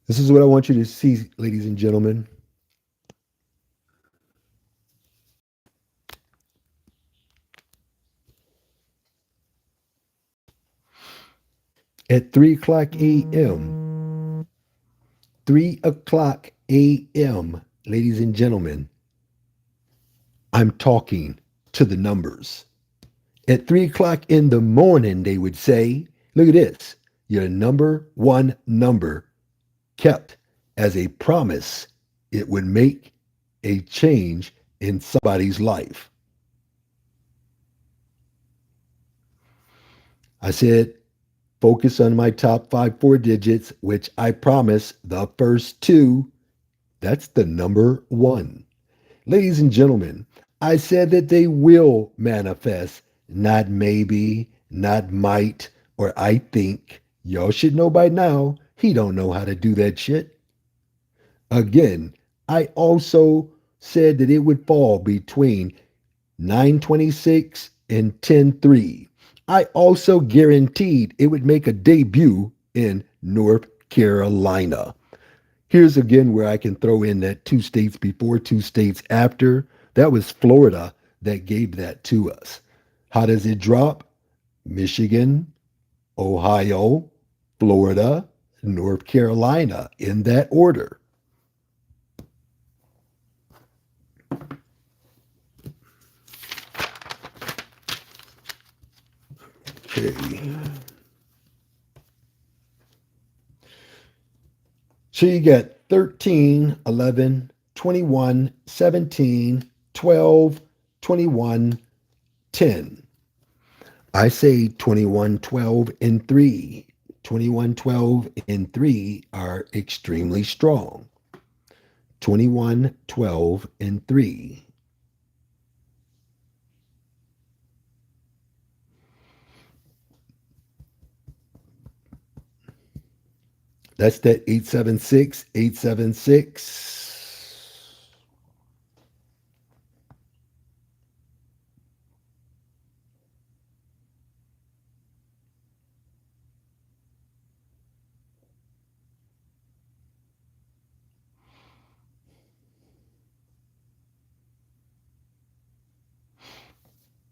This is what I want you to see, ladies and gentlemen. At 3 o'clock a.m., 3 o'clock a.m., ladies and gentlemen, I'm talking to the numbers. At 3 o'clock in the morning, they would say, look at this, your number one number kept as a promise. It would make a change in somebody's life. I said, focus on my top 4 digits, which I promise the first 2, that's the number 1. Ladies and gentlemen, I said that they will manifest, not maybe, not might, or I think. Y'all should know by now, he don't know how to do that shit. Again, I also said that it would fall between 926 and 103. I also guaranteed it would make a debut in North Carolina. Here's again where I can throw in that 2 states before, 2 states after. That was Florida that gave that to us. How does it drop? Michigan, Ohio, Florida, North Carolina, in that order. Okay. So you get 13, 11, 21, 17, 12, 21, 10. I say 21, 12, and 3. 21, 12, and 3 are extremely strong. 21, 12, and 3. That's that 876, 876.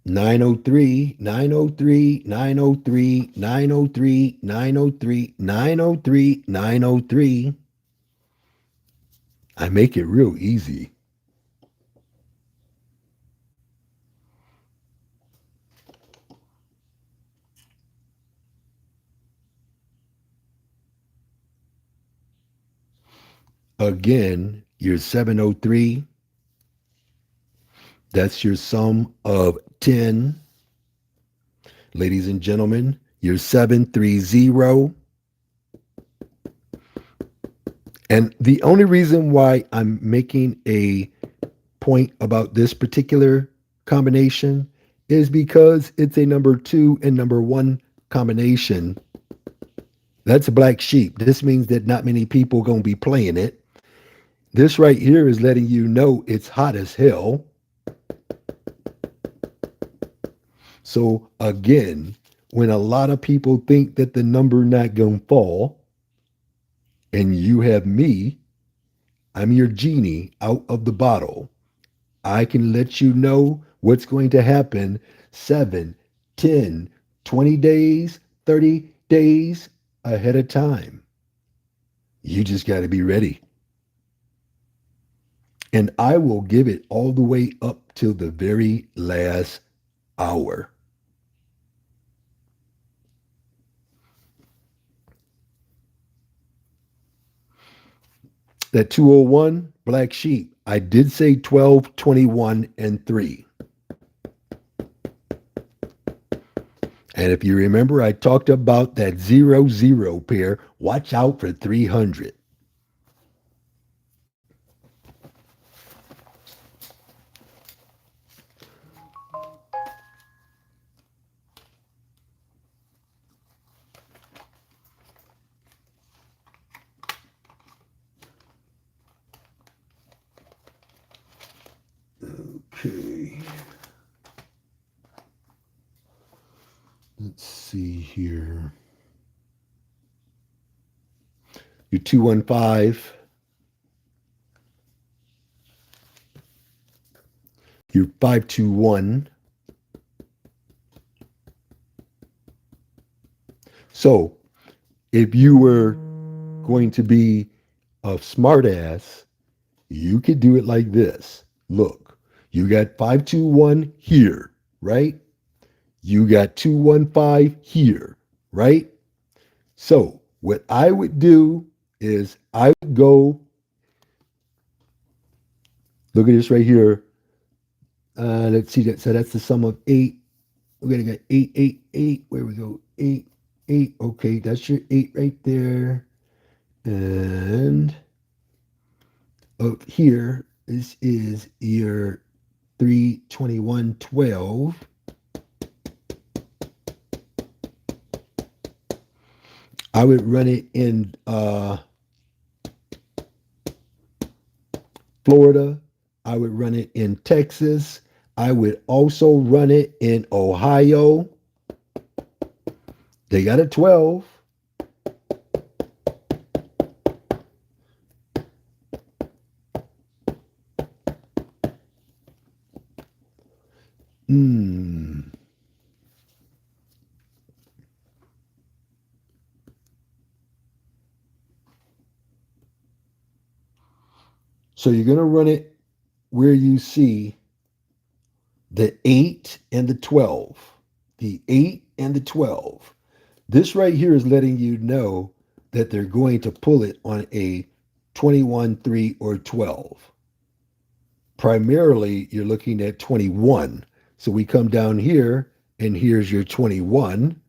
Nine oh three, 903, 903, 903, 903, 903, 903. I make it real easy. Again, your 703, that's your sum of 10. Ladies and gentlemen, your 730. And the only reason why I'm making a point about this particular combination is because it's a number two and number one combination. That's a black sheep. This means that not many people are going to be playing it. This right here is letting you know it's hot as hell. So again, when a lot of people think that the number not going to fall, and you have me, I'm your genie out of the bottle. I can let you know what's going to happen 7, 10, 20 days, 30 days ahead of time. You just got to be ready. And I will give it all the way up till the very last hour. That 201, Black Sheep, I did say 12, 21, and 3. And if you remember, I talked about that 0, 0 pair. Watch out for 300. Okay. Let's see here. Your 215, your 521. So if you were going to be a smartass, you could do it like this. Look, you got 521 here, right? You got 215 here, right? So what I would do is I would go, look at this right here. Let's see that. So that's the sum of eight. We're gonna get 8, 8, 8. Where we go? 8, 8. Okay, that's your 8 right there. And up here, this is your 321, 12. I would run it in Florida. I would run it in Texas. I would also run it in Ohio. They got a 12. Hmm. So you're going to run it where you see the 8 and the 12. The 8 and the 12. This right here is letting you know that they're going to pull it on a 21, 3, or 12. Primarily, you're looking at 21. So we come down here, and here's your 21.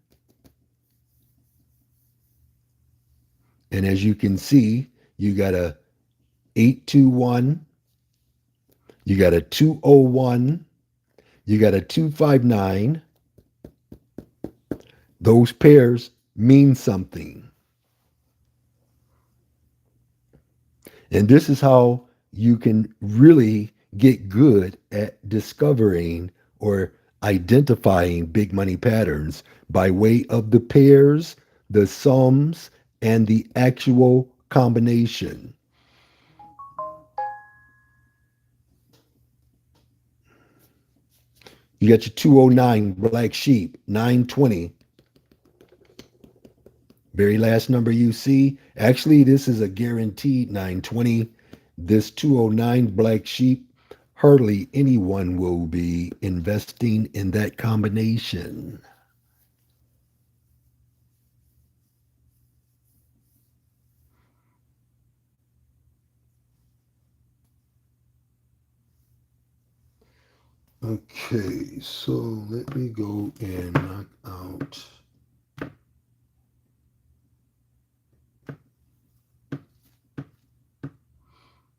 And as you can see, you got a 821, you got a 201, you got a 259. Those pairs mean something. And this is how you can really get good at discovering or identifying big money patterns by way of the pairs, the sums, and the actual combination. You got your 209 Black Sheep, 920. Very last number you see. Actually, this is a guaranteed 920. This 209 Black Sheep, hardly anyone will be investing in that combination. Okay, so let me go and knock out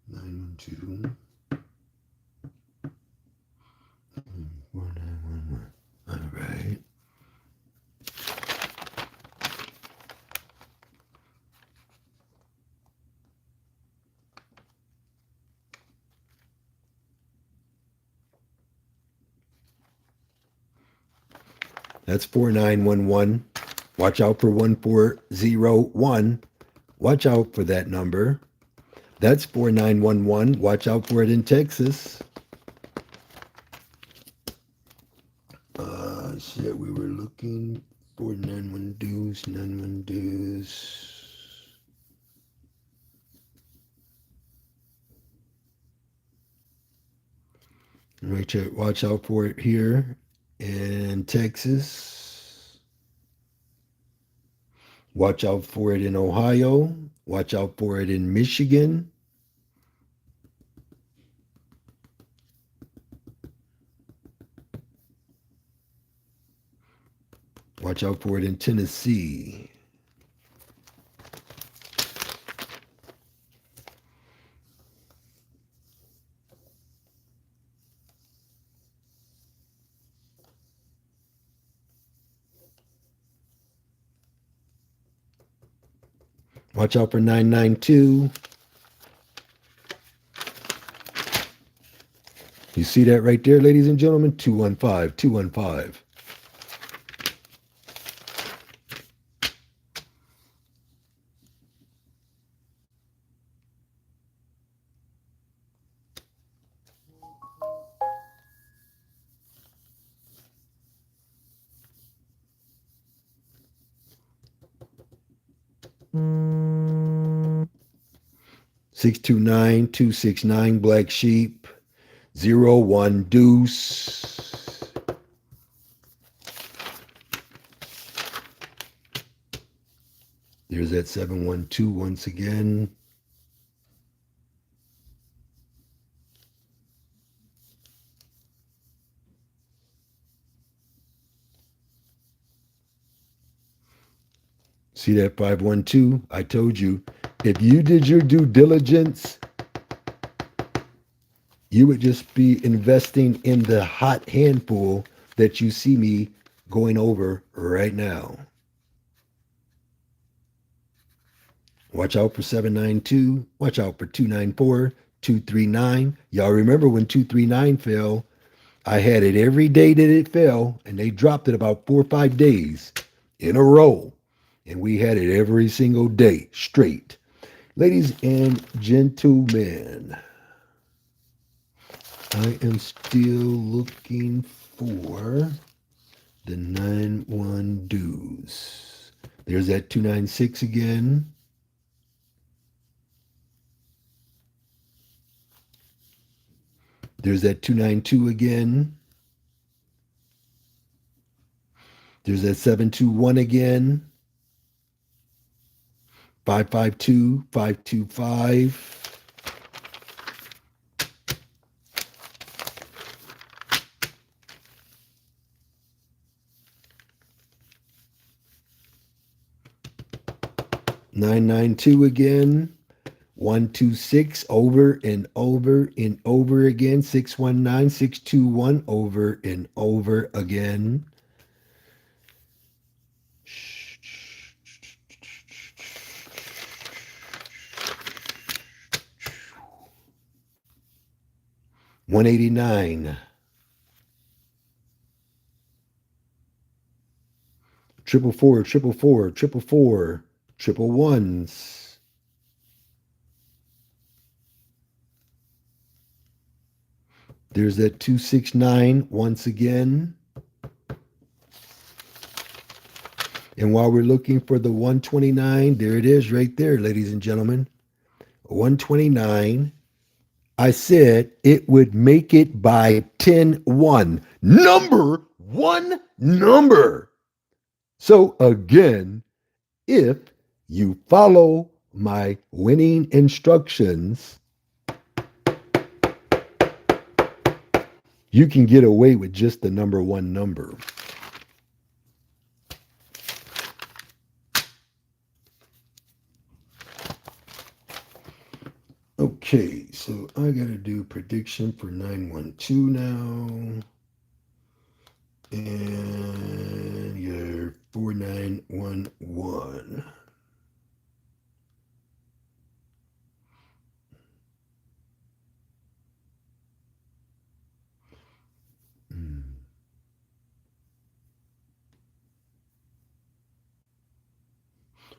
912 and 4911. All right. That's 4911. Watch out for 1401. Watch out for that number. That's 4911. Watch out for it in Texas. Shit, we were looking for 912s, 912s. Watch out for it here in Texas. Watch out for it in Ohio. Watch out for it in Michigan. Watch out for it in Tennessee. Watch out for 992. You see that right there, ladies and gentlemen? 215, 215. Mm. 629, 269, Black Sheep, 01, Deuce. There's that 712 once again. See that 512? I told you, if you did your due diligence, you would just be investing in the hot handful that you see me going over right now. Watch out for 792. Watch out for 294, 239. Y'all remember when 239 fell? I had it every day that it fell, and they dropped it about 4 or 5 days in a row. And we had it every single day straight. Ladies and gentlemen, I am still looking for the 91 dues. There's that 296 again. There's that 292 again. There's that 721 again. 552, 525. $992 again. 126 over and over and over again. 619, 621 over and over again. $189. 444, 444, 444, triple ones. There's that 269 once again. And while we're looking for the 129, there it is right there, ladies and gentlemen. 129. I said it would make it by 10-1. Number one number. So again, if you follow my winning instructions, You can get away with just the number one number. Okay, so I got to do prediction for 912 now. And your 4911.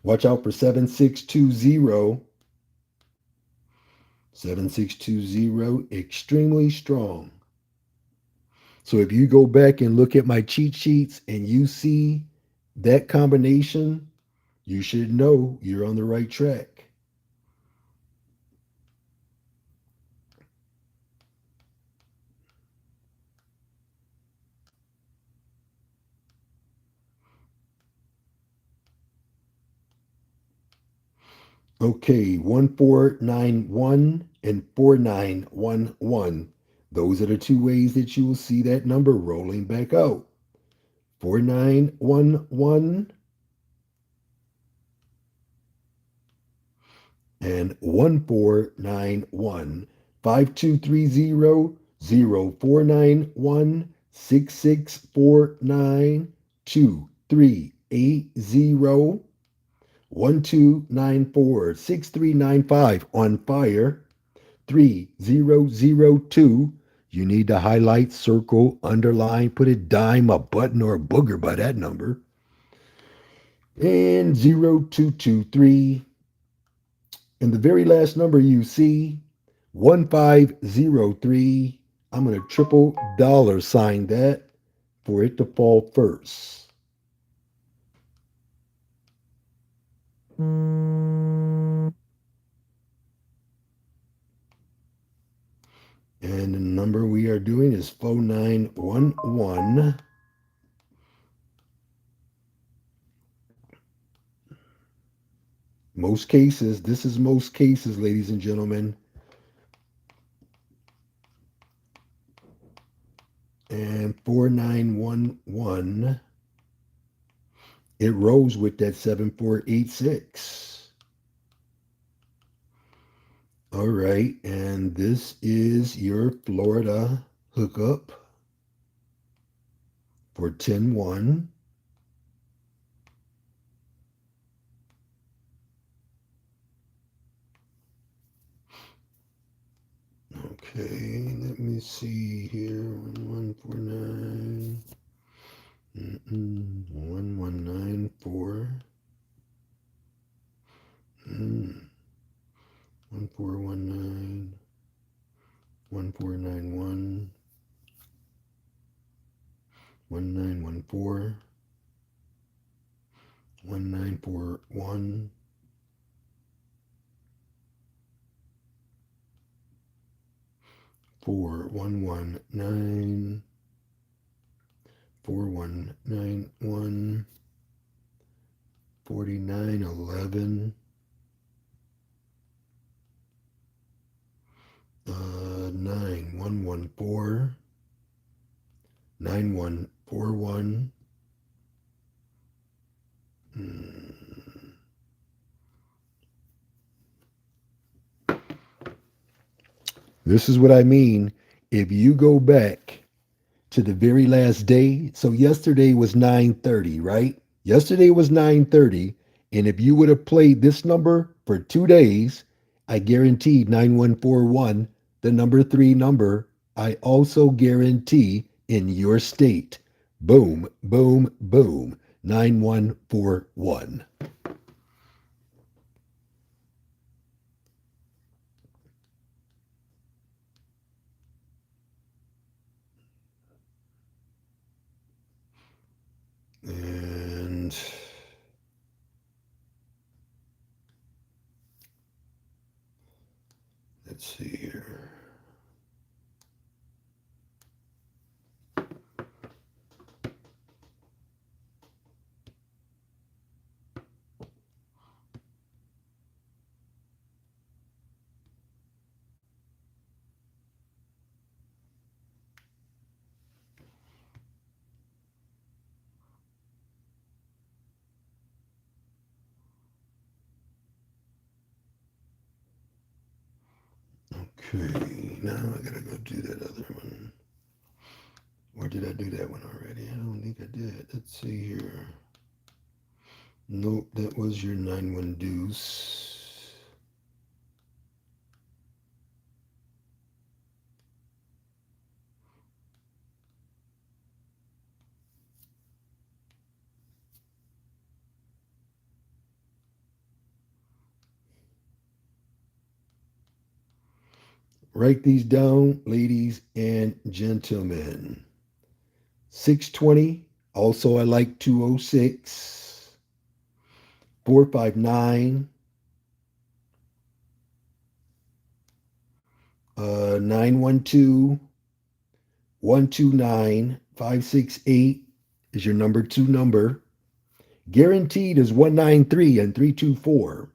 Watch out for 7620. 7620, extremely strong. So if you go back and look at my cheat sheets and you see that combination, you should know you're on the right track. Okay, 1491 and 4911. Those are the two ways that you will see that number rolling back out. 4911 and 1491. 5230 0491 6649 2380 1294 6395 on fire. 3002. You need to highlight, circle, underline, put a dime, a button, or a booger by that number. And 0223. And the very last number you see, 1503. I'm going to triple dollar sign that for it to fall first. And the number we are doing is 4911. Most cases, this is most cases, ladies and gentlemen. And 4911, it rose with that 7486. All right, and this is your Florida hookup for 10-1. Okay, let me see here. 1149. 1194. 1419. 1491. 1914. 1941. 4119. 4191. 4911. 9114. 9141. This is what I mean. If you go back to the very last day, so yesterday was 9:30, right? Yesterday was 9:30, and if you would have played this number for 2 days, I guaranteed 9141, the number 3 number, I also guarantee in your state. Boom, boom, boom. 9141. And let's see here. Okay, now I gotta go do that other one. Or did I do that one already? I don't think I did. Let's see here. Nope, that was your 9-1 deuce. Write these down, ladies and gentlemen. 620. Also, I like 206. 459. 912. 129. 568 is your number two number. Guaranteed is 193 and 324.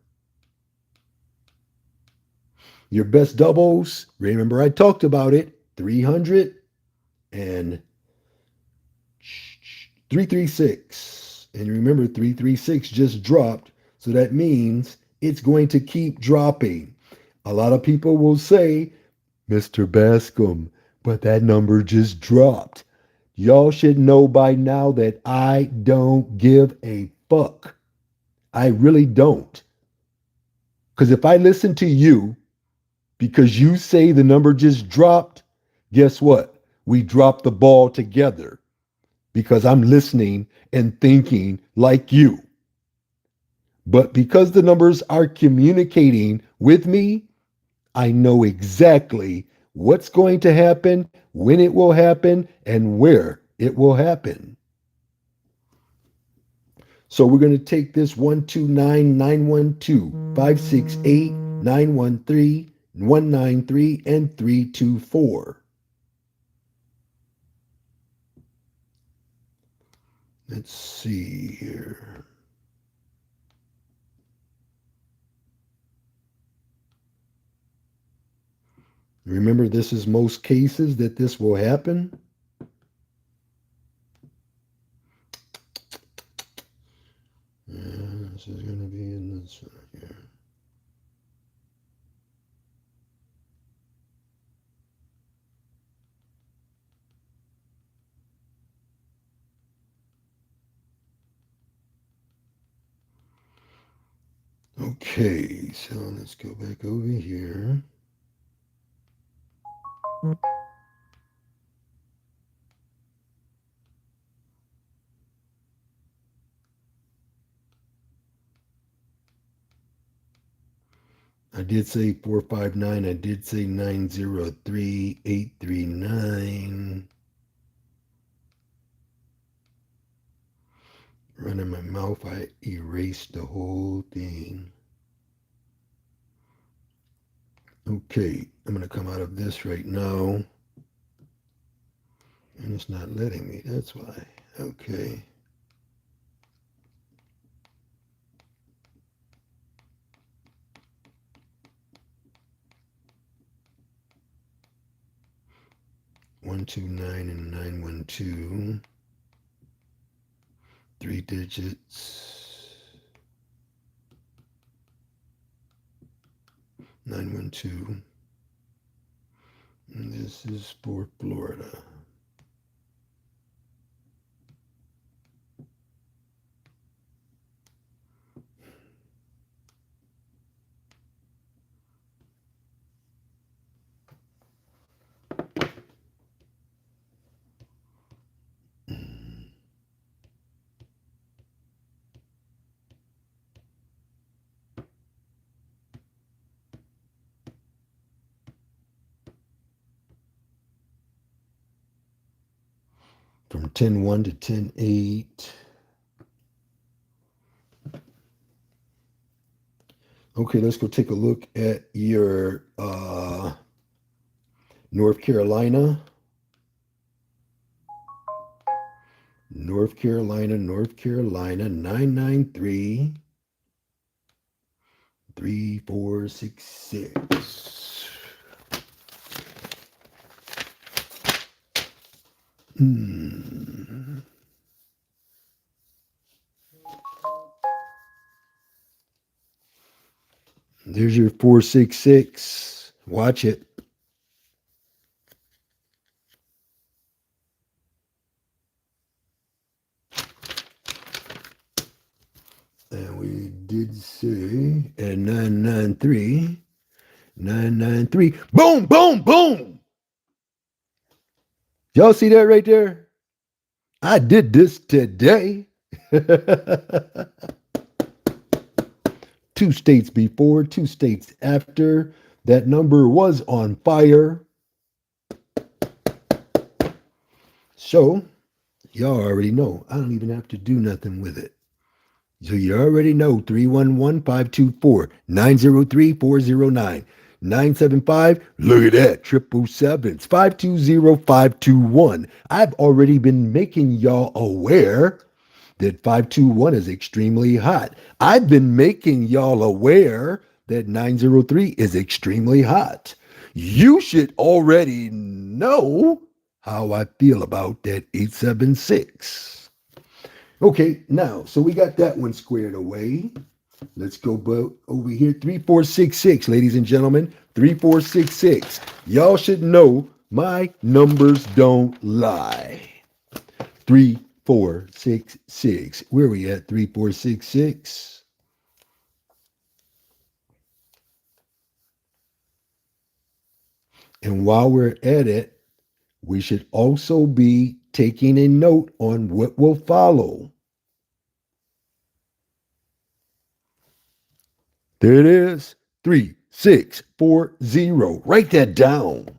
Your best doubles, remember I talked about it, 300 and 336. And remember, 336 just dropped, so that means it's going to keep dropping. A lot of people will say, Mr. Bascomb, but that number just dropped. Y'all should know by now that I don't give a fuck. I really don't. Because if I listen to you because you say the number just dropped, guess what? We dropped the ball together because I'm listening and thinking like you. But because the numbers are communicating with me, I know exactly what's going to happen, when it will happen, and where it will happen. So we're going to take this 129, 912, 568, 913, 193, and 324. Let's see here. Remember, this is most cases that this will happen. Yeah, this is going to be in this one here. Okay, so let's go back over here. I did say 459. I did say 903, 839. Running my mouth, I erased the whole thing. Okay, I'm going to come out of this right now. And it's not letting me. That's why. Okay. One, two, nine, and 912. 3 digits. 912. And this is for Florida. From 10-1 to 10-8. Okay, let's go take a look at your North Carolina. North Carolina, 993 3466. Hmm. There's your 466. Watch it. And we did say at 993, 993. Boom, boom, boom. Y'all see that right there? I did this today. 2 states before, 2 states after. That number was on fire. So, y'all already know. I don't even have to do nothing with it. So you already know 311-524-903-409. 975, look at that, 777s, 520-521. I've already been making y'all aware that 521 is extremely hot. I've been making y'all aware that 903 is extremely hot. You should already know how I feel about that 876. Okay, now, so we got that one squared away. Let's go over here. 3466, ladies and gentlemen. 3466. Y'all should know my numbers don't lie. 3466. Where are we at? 3466. And while we're at it, we should also be taking a note on what will follow. There it is. 3640. Write that down.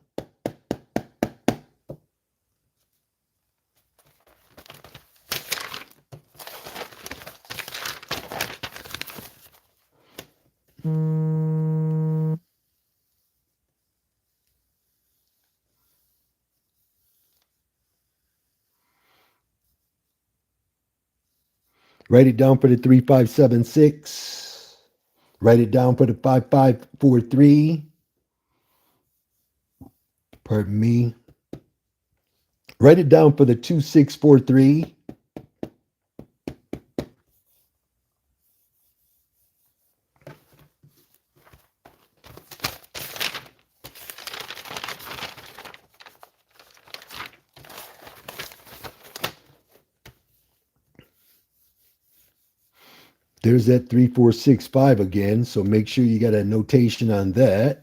Write it down for the 3576. Write it down for the 5543. Pardon me. Write it down for the 2643. There's that 3465 again, so make sure you got a notation on that.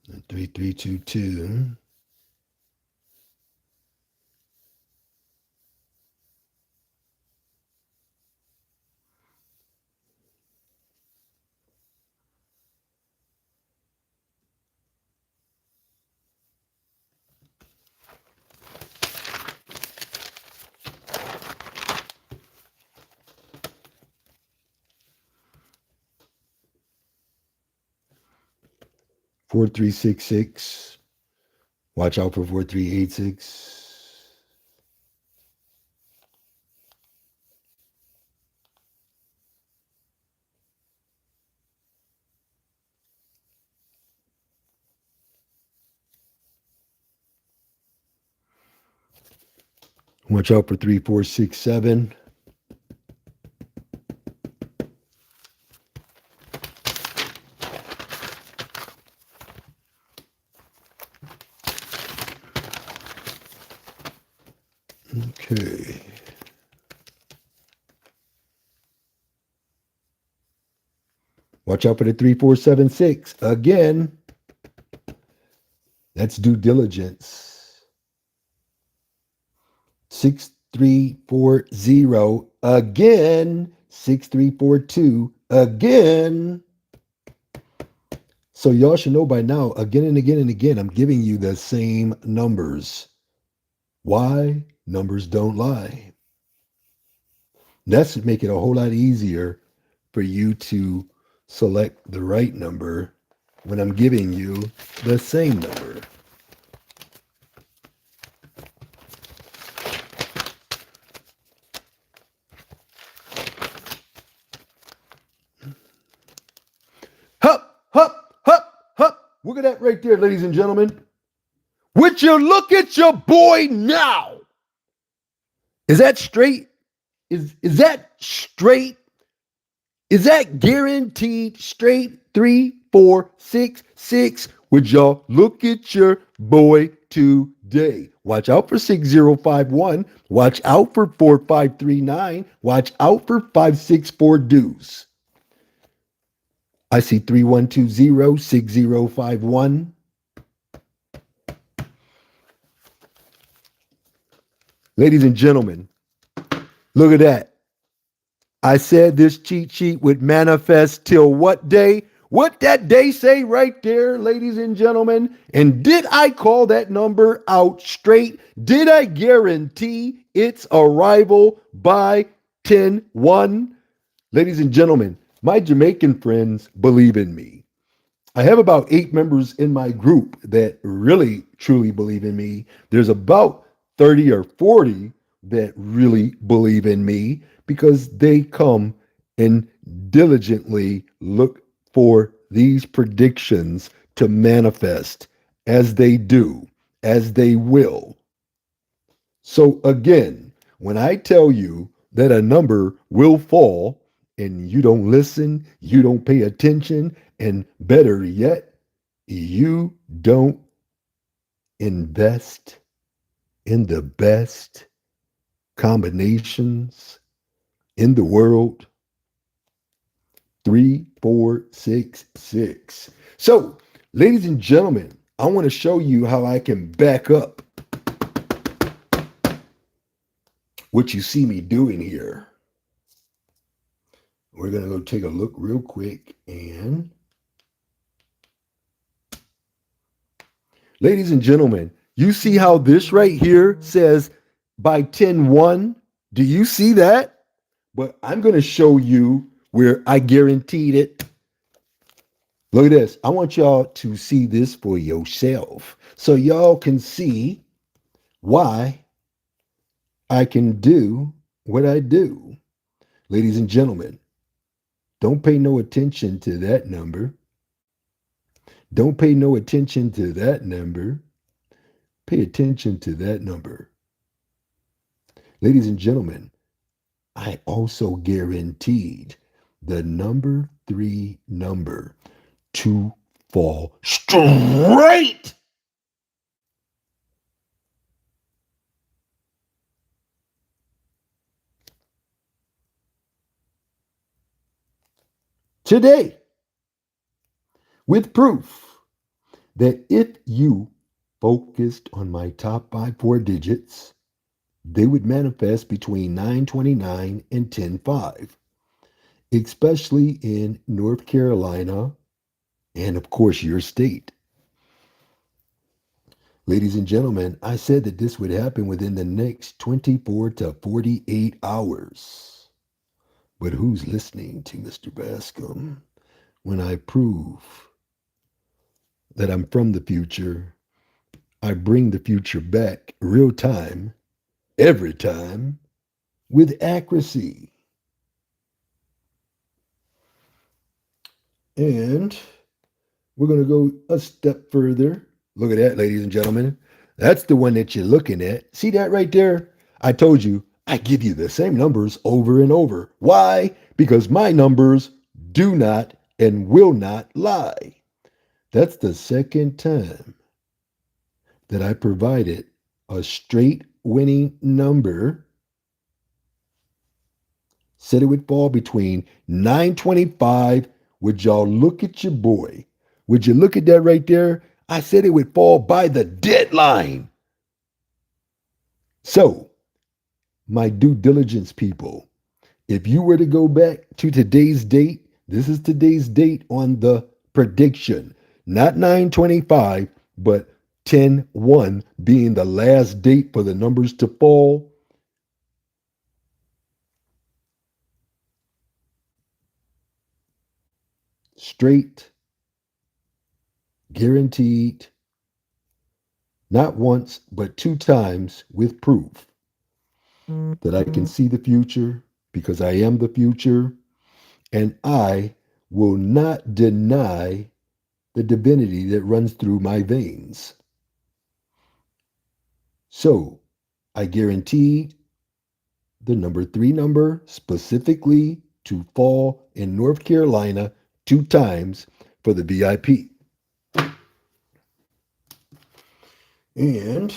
And 3322. Four, 366. Watch out for 4386. Watch out for 3467. Okay. Watch out for the 3476. Again, that's due diligence. 6340. Again. 6342. Again. So y'all should know by now, again and again and again, I'm giving you the same numbers. Why? Numbers don't lie. That's to make it a whole lot easier for you to select the right number when I'm giving you the same number. Hup, hup, hup, hup. Look at that right there, ladies and gentlemen. Would you look at your boy now? Is that straight? Is that straight? Is that guaranteed straight? 3, 4, 6, 6? Would y'all look at your boy today? Watch out for 6051. Watch out for 4539. Watch out for 564 deuce. I see 3120 6051. Ladies and gentlemen, look at that. I said this cheat sheet would manifest till what day? What that day say right there, ladies and gentlemen? And did I call that number out straight? Did I guarantee its arrival by 10-1? Ladies and gentlemen, my Jamaican friends believe in me. I have about 8 members in my group that really, truly believe in me. There's about 30 or 40 that really believe in me because they come and diligently look for these predictions to manifest as they do, as they will. So again, when I tell you that a number will fall and you don't listen, you don't pay attention, and better yet, you don't invest in the best combinations in the world, 3, 4, 6, 6. So, ladies and gentlemen, I want to show you how I can back up what you see me doing here. We're going to go take a look real quick. And ladies and gentlemen, you see how this right here says by 10-1? Do you see that? But I'm going to show you where I guaranteed it. Look at this. I want y'all to see this for yourself so y'all can see why I can do what I do. Ladies and gentlemen, don't pay no attention to that number. Don't pay no attention to that number. Pay attention to that number. Ladies and gentlemen, I also guaranteed the number 3 number to fall straight. Today, with proof that if you focused on my top 4 digits, they would manifest between 929 and 105, especially in North Carolina and, of course, your state. Ladies and gentlemen, I said that this would happen within the next 24 to 48 hours. But who's listening to Mr. Bascomb when I prove that I'm from the future? I bring the future back real time, every time, with accuracy. And we're going to go a step further. Look at that, ladies and gentlemen. That's the one that you're looking at. See that right there? I told you, I give you the same numbers over and over. Why? Because my numbers do not and will not lie. That's the second time that I provided a straight winning number. Said it would fall between 925. Would y'all look at your boy? Would you look at that right there? I said it would fall by the deadline. So, my due diligence people, if you were to go back to today's date, this is today's date on the prediction. Not 925, but 10-1 being the last date for the numbers to fall. Straight, guaranteed, not once, but 2 times with proof that I can see the future because I am the future, and I will not deny the divinity that runs through my veins. So I guaranteed the number 3 number specifically to fall in North Carolina 2 times for the VIP. And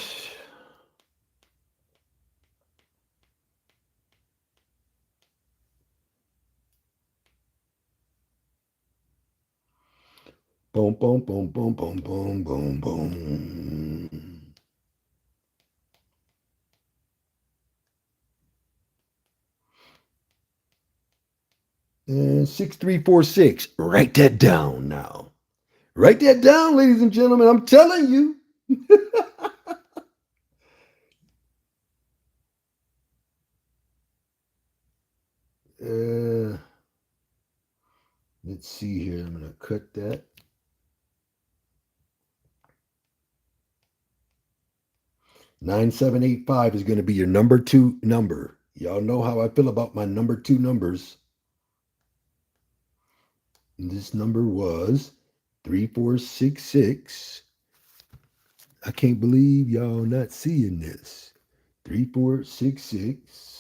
boom, boom, boom, boom, boom, boom, boom, boom. And 6346. Write that down now. Write that down, ladies and gentlemen. I'm telling you. uh, let's see here. I'm going to cut that. 9785 is going to be your number 2 number. Y'all know how I feel about my number 2 numbers. And this number was 3466. I can't believe y'all not seeing this. 3466.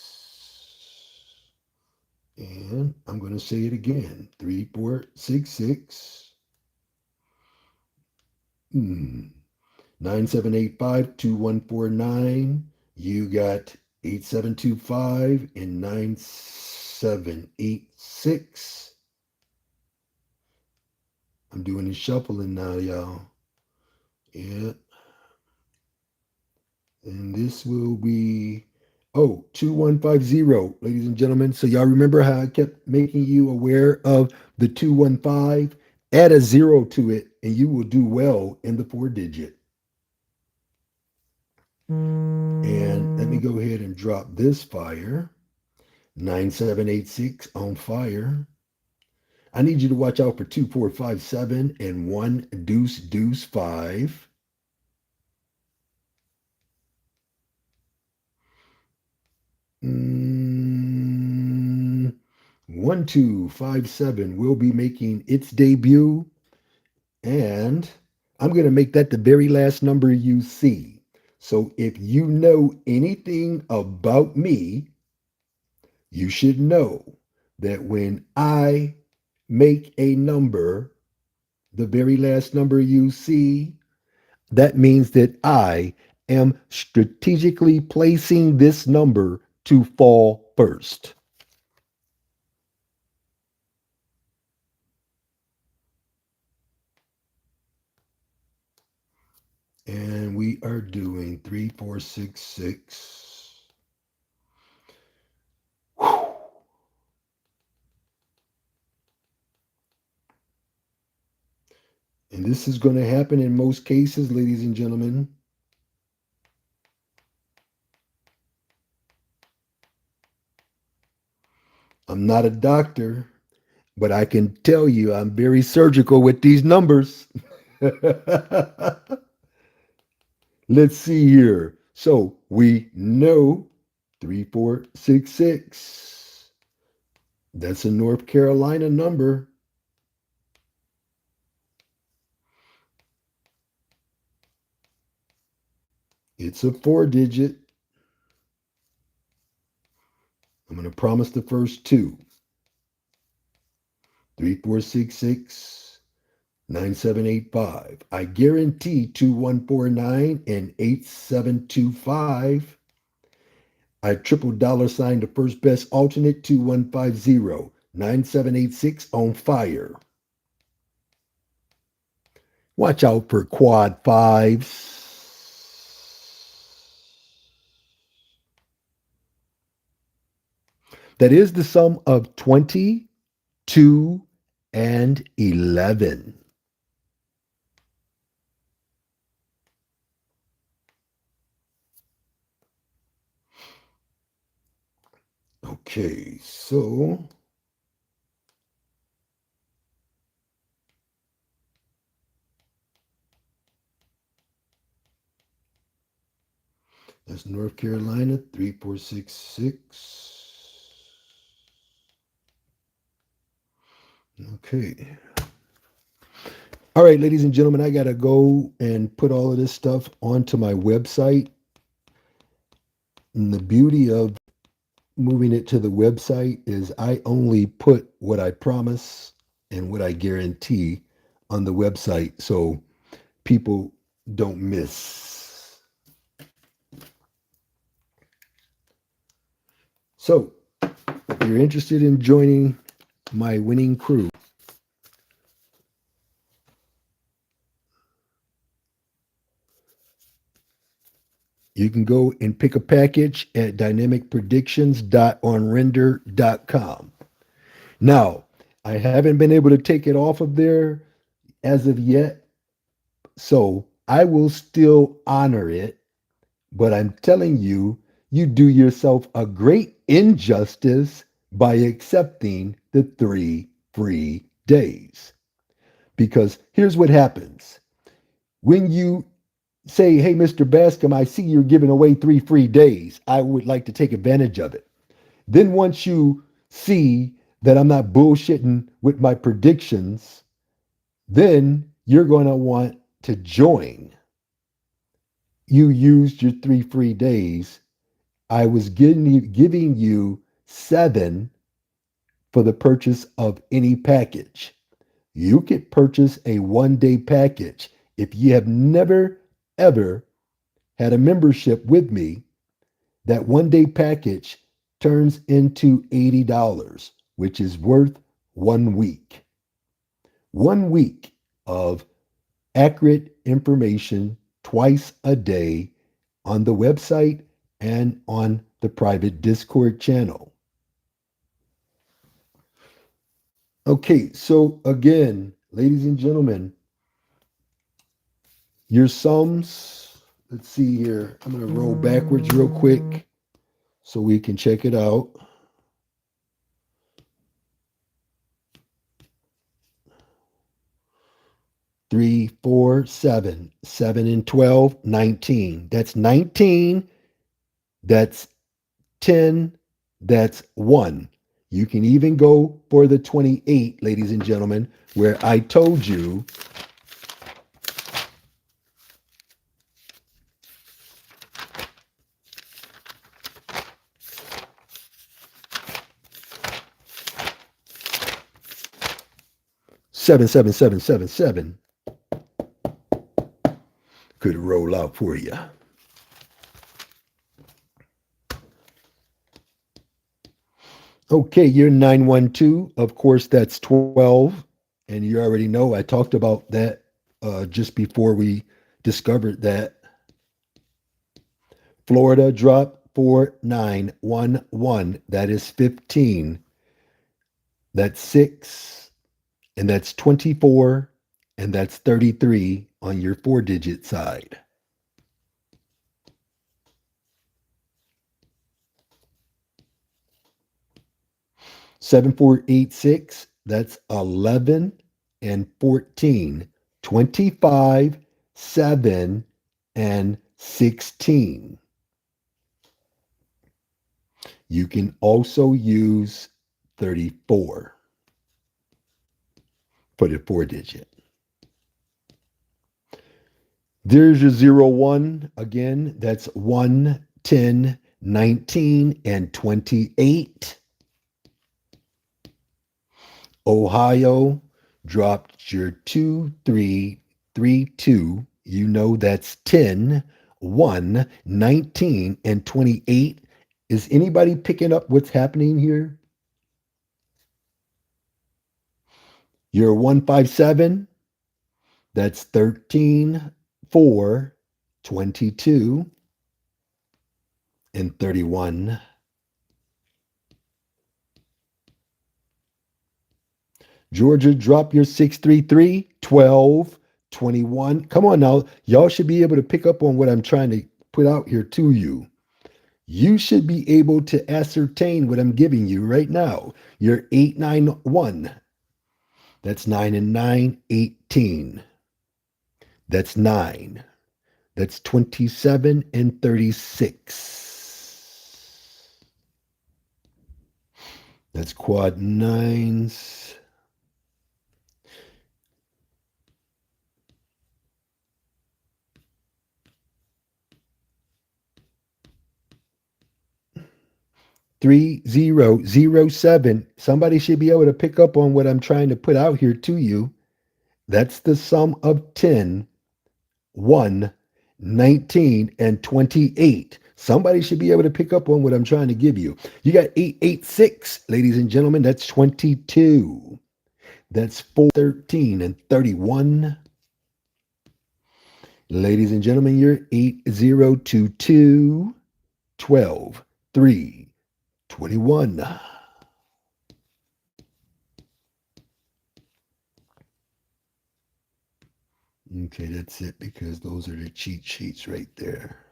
And I'm going to say it again. 3466. 9785-2149. You got 8725 and 9786. I'm doing the shuffling now, y'all. Yeah. And this will be 2150, ladies and gentlemen. So y'all remember how I kept making you aware of the 215? Add a 0 to it and you will do well in the 4-digit. And let me go ahead and drop this fire. 9786 on fire. I need you to watch out for 2457 and 1 deuce deuce 5. 1257 will be making its debut. And I'm going to make that the very last number you see. So if you know anything about me, you should know that when I make a number, the very last number you see, that means that I am strategically placing this number to fall first. And we are doing 3466. Whew. And this is going to happen in most cases, ladies and gentlemen. I'm not a doctor, but I can tell you I'm very surgical with these numbers. Let's see here. So we know 3466. That's a North Carolina number. It's a 4-digit. I'm going to promise the first 2. 3466, 9785. I guarantee 2149 and 8725. I triple dollar sign the first best alternate 2150, 9786 on fire. Watch out for quad 5s. That is the sum of 20, 2, and 11. Okay, so that's North Carolina, 3466. Okay. All right, ladies and gentlemen, I got to go and put all of this stuff onto my website. And the beauty of moving it to the website is I only put what I promise and what I guarantee on the website so people don't miss. So, if you're interested in joining my winning crew, you can go and pick a package at dynamicpredictions.onrender.com. Now, I haven't been able to take it off of there as of yet, so I will still honor it, but I'm telling you, you do yourself a great injustice by accepting the 3 free days. Because here's what happens when you say, hey, Mr. Bascom, I see you're giving away 3 free days. I would like to take advantage of it. Then once you see that I'm not bullshitting with my predictions, then you're going to want to join. You used your 3 free days. I was giving you 7 for the purchase of any package. You could purchase a 1 day package. If you have never, ever had a membership with me, that 1 day package turns into $80, which is worth 1 week. 1 week of accurate information twice a day on the website and on the private Discord channel. Okay, so again, ladies and gentlemen, your sums, let's see here. I'm going to roll backwards real quick so we can check it out. 3, 4, 7, 7 and 12, 19. That's 19. That's 10. That's 1. You can even go for the 28, ladies and gentlemen, where I told you 77777 could roll out for you. Okay, you're 912. Of course, that's 12. And you already know I talked about that just before we discovered that. Florida dropped 4911. That is 15. That's 6. And that's 24. And that's 33 on your 4-digit side. 7486, that's 11 and 14, 25, 7, and 16. You can also use 34 for the 4-digit. There's your 01 again. That's 1, 10, 19, and 28. Ohio dropped your 2332. You know that's 10, 1, 19, and 28. Is anybody picking up what's happening here? Your 157, that's 13, 4, 22, and 31. Georgia, drop your 633, 12, 21. Come on now. Y'all should be able to pick up on what I'm trying to put out here to you. You should be able to ascertain what I'm giving you right now. You're 891. That's 9 and 9, 18. That's 9. That's 27 and 36. That's quad nines. 3007. Somebody should be able to pick up on what I'm trying to put out here to you. That's the sum of 10, 1, 19, and 28. Somebody should be able to pick up on what I'm trying to give you. You got 886, ladies and gentlemen. That's 22. That's 413 and 31. Ladies and gentlemen, you're 8022, 12, 3, 21. Okay, that's it because those are the cheat sheets right there.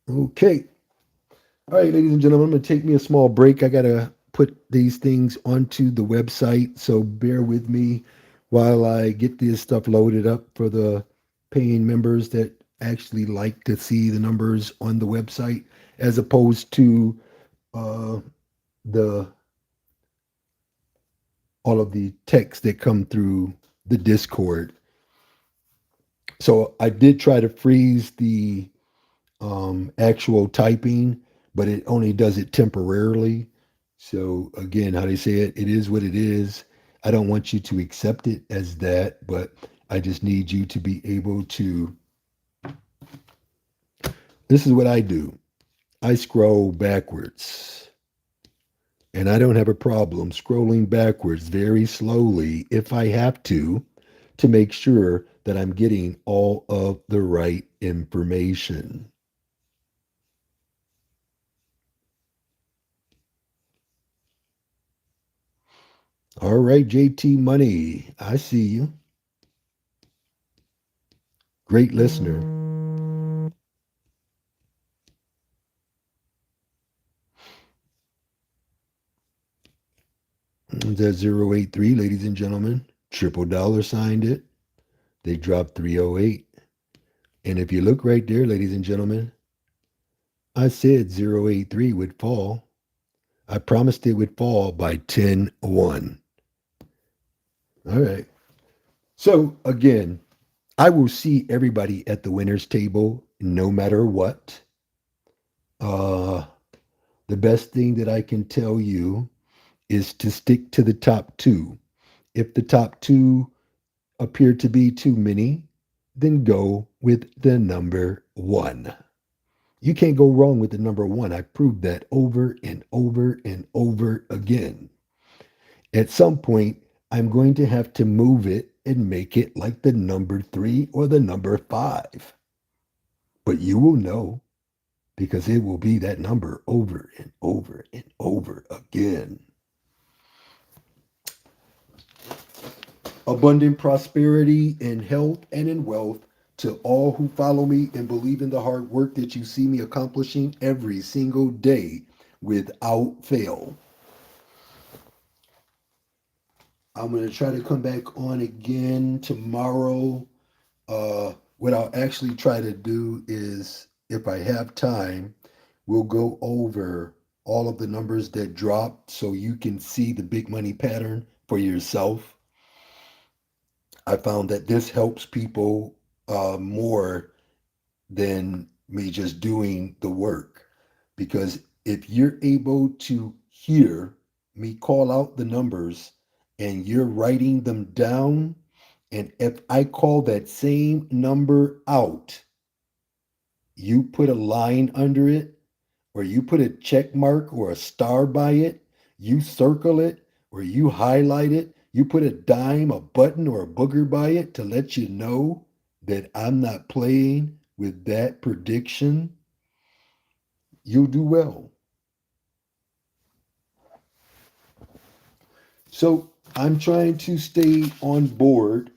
Okay. All right, ladies and gentlemen, I'm going to take me a small break. I got to put these things onto the website, so bear with me while I get this stuff loaded up for the paying members that actually like to see the numbers on the website as opposed to uh, the all of the texts that come through the Discord. So I did try to freeze the actual typing, but it only does it temporarily. So again, how they say it, it is what it is. I don't want you to accept it as that, but I just need you to be able to. This is what I do. I scroll backwards, and I don't have a problem scrolling backwards very slowly if I have to make sure that I'm getting all of the right information. All right, JT Money, I see you. Great listener. That's 083, ladies and gentlemen. Triple dollar signed it. They dropped 308. And if you look right there, ladies and gentlemen, I said 083 would fall. I promised it would fall by 10-1. All right. So again, I will see everybody at the winner's table no matter what. Uh, the best thing that I can tell you is to stick to the top two. If the top two appear to be too many, then go with the number one. You can't go wrong with the number one. I proved that over and over and over again. At some point, I'm going to have to move it and make it like the number three or the number five. But you will know because it will be that number over and over and over again. Abundant prosperity in health and in wealth to all who follow me and believe in the hard work that you see me accomplishing every single day without fail. I'm going to try to come back on again tomorrow. What I'll actually try to do is, if I have time, we'll go over all of the numbers that dropped so you can see the big money pattern for yourself. I found that this helps people more than me just doing the work. Because if you're able to hear me call out the numbers and you're writing them down, and if I call that same number out, you put a line under it, or you put a check mark or a star by it, you circle it, or you highlight it, you put a dime, a button, or a booger by it to let you know that I'm not playing with that prediction, you'll do well. So I'm trying to stay on board.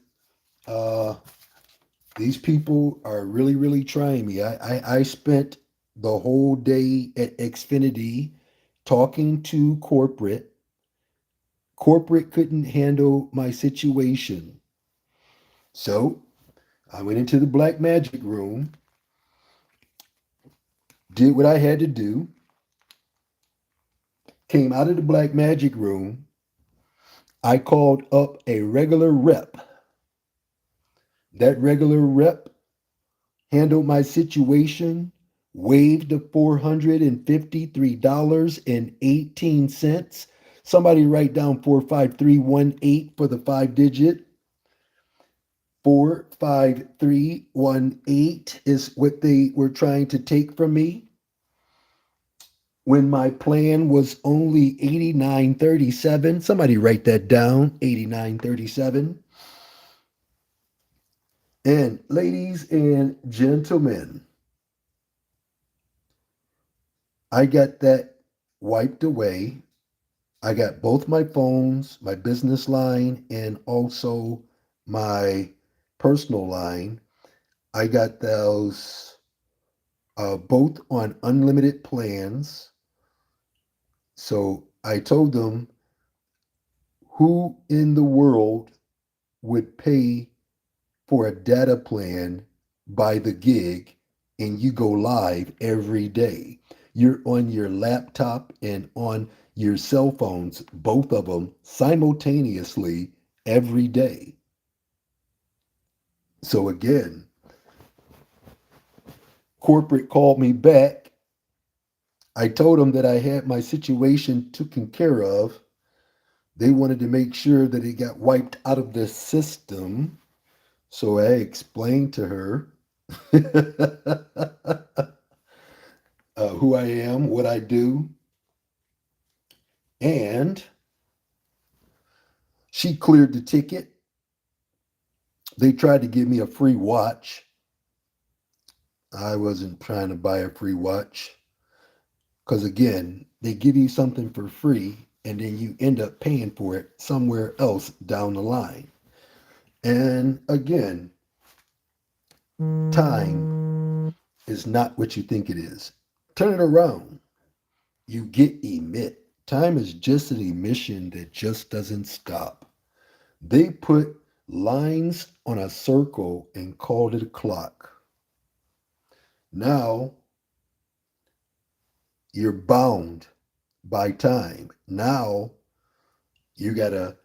Uh, these people are really, really trying me. I spent the whole day at Xfinity talking to corporate. Corporate couldn't handle my situation. So I went into the black magic room, did what I had to do, came out of the black magic room. I called up a regular rep. That regular rep handled my situation waive the $453.18. Somebody write down 45318 for the 5 digit. 45318 is what they were trying to take from me when my plan was only 8937. Somebody write that down, 8937. And ladies and gentlemen, I got that wiped away. I got both my phones, my business line, and also my personal line. I got those both on unlimited plans. So I told them, who in the world would pay for a data plan by the gig and you go live every day? You're on your laptop and on your cell phones, both of them simultaneously every day. So again, corporate called me back. I told them that I had my situation taken care of. They wanted to make sure that it got wiped out of the system. So I explained to her who I am, what I do, and she cleared the ticket. They tried to give me a free watch. I wasn't trying to buy a free watch because, again, they give you something for free and then you end up paying for it somewhere else down the line. And again, time is not what you think it is. Turn it around. You get emit. Time is just an emission that just doesn't stop. They put lines on a circle and called it a clock. Now you're bound by time. Now you got to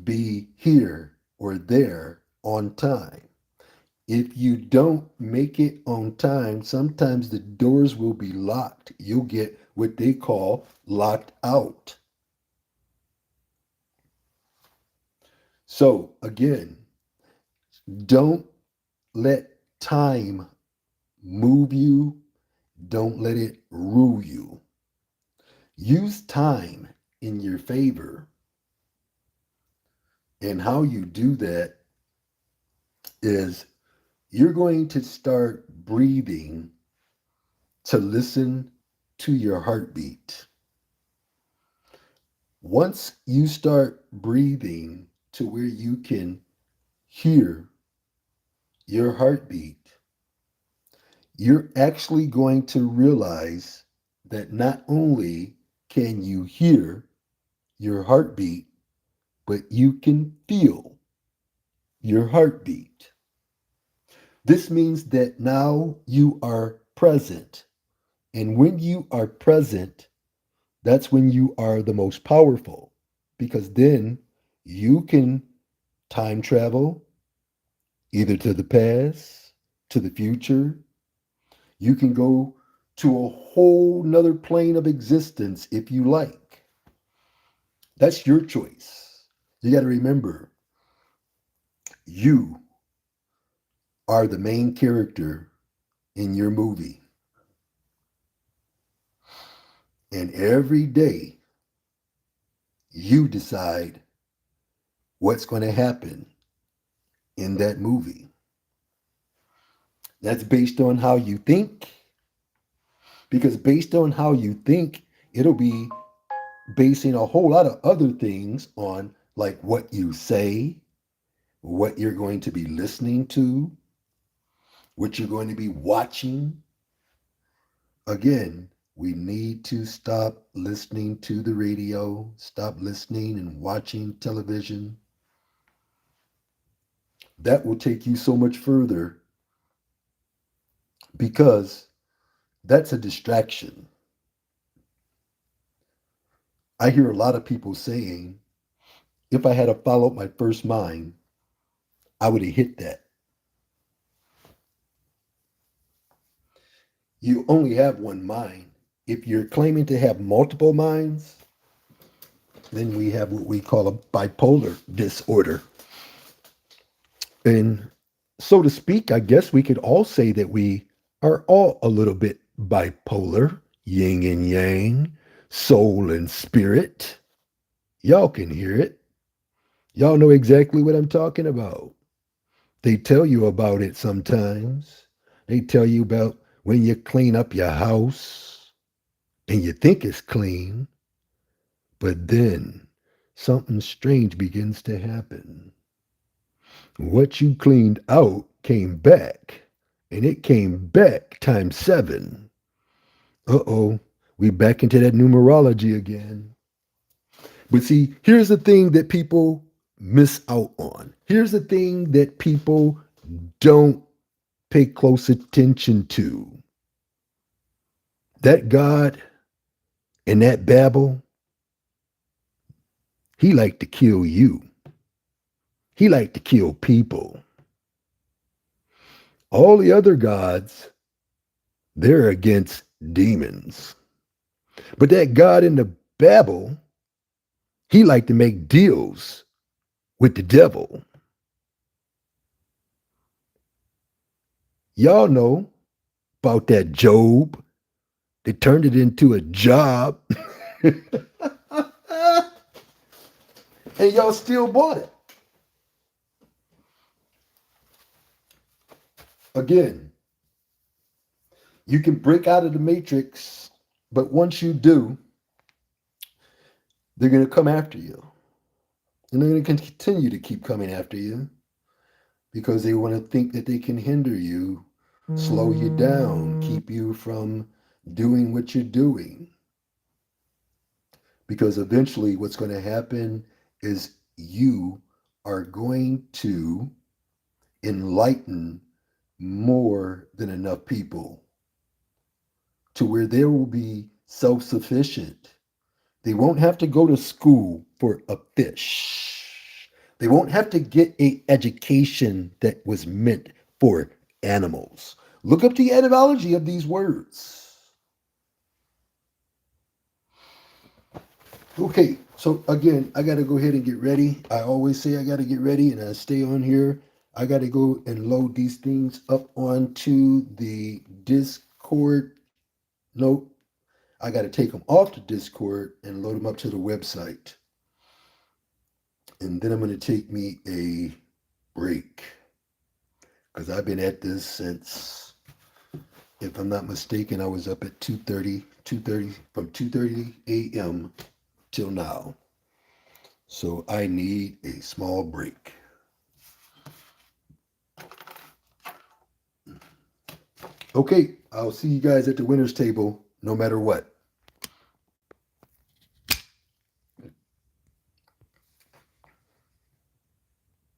be here or there on time. If you don't make it on time, sometimes the doors will be locked. You'll get what they call locked out. So, again, don't let time move you. Don't let it rule you. Use time in your favor. And how you do that is you're going to start breathing to listen to your heartbeat. Once you start breathing to where you can hear your heartbeat, you're actually going to realize that not only can you hear your heartbeat, but you can feel your heartbeat. This means that now you are present. And when you are present, that's when you are the most powerful because then you can time travel either to the past, to the future. You can go to a whole nother plane of existence if you like. That's your choice. You got to remember, you are the main character in your movie. And every day, you decide what's going to happen in that movie. That's based on how you think, because based on how you think, it'll be basing a whole lot of other things on like what you say, what you're going to be listening to, what you're going to be watching. Again, we need to stop listening to the radio, stop listening and watching television. That will take you so much further because that's a distraction. I hear a lot of people saying, if I had followed my first mind, I would have hit that. You only have one mind. If you're claiming to have multiple minds, then we have what we call a bipolar disorder. And so to speak, I guess we could all say that we are all a little bit bipolar, yin and yang, soul and spirit. Y'all can hear it. Y'all know exactly what I'm talking about. They tell you about it sometimes. They tell you about when you clean up your house and you think it's clean, but then something strange begins to happen. What you cleaned out came back, and it came back times 7. Uh-oh, we back into that numerology again. But see, here's the thing that people miss out on. Here's the thing that people don't pay close attention to. That God and that Babel, he liked to kill you. He liked to kill people. All the other gods, they're against demons. But that God in the Babel, he liked to make deals with the devil. Y'all know about that Job. They turned it into a job. And y'all still bought it. Again, you can break out of the matrix, but once you do, they're going to come after you. And they're going to continue to keep coming after you because they want to think that they can hinder you, slow you down, keep you from doing what you're doing. Because eventually, what's going to happen is you are going to enlighten more than enough people to where they will be self sufficient. They won't have to go to school for a fish. They won't have to get an education that was meant for animals. Look up the etymology of these words. Okay, so again, I got to go ahead and get ready. I always say I got to get ready and I stay on here. I got to go and load these things up onto the Discord. Nope, I got to take them off the Discord and load them up to the website. And then I'm going to take me a break because I've been at this since, if I'm not mistaken, I was up at 2:30 from 2:30 a.m. till now. So I need a small break. Okay, I'll see you guys at the winner's table no matter what.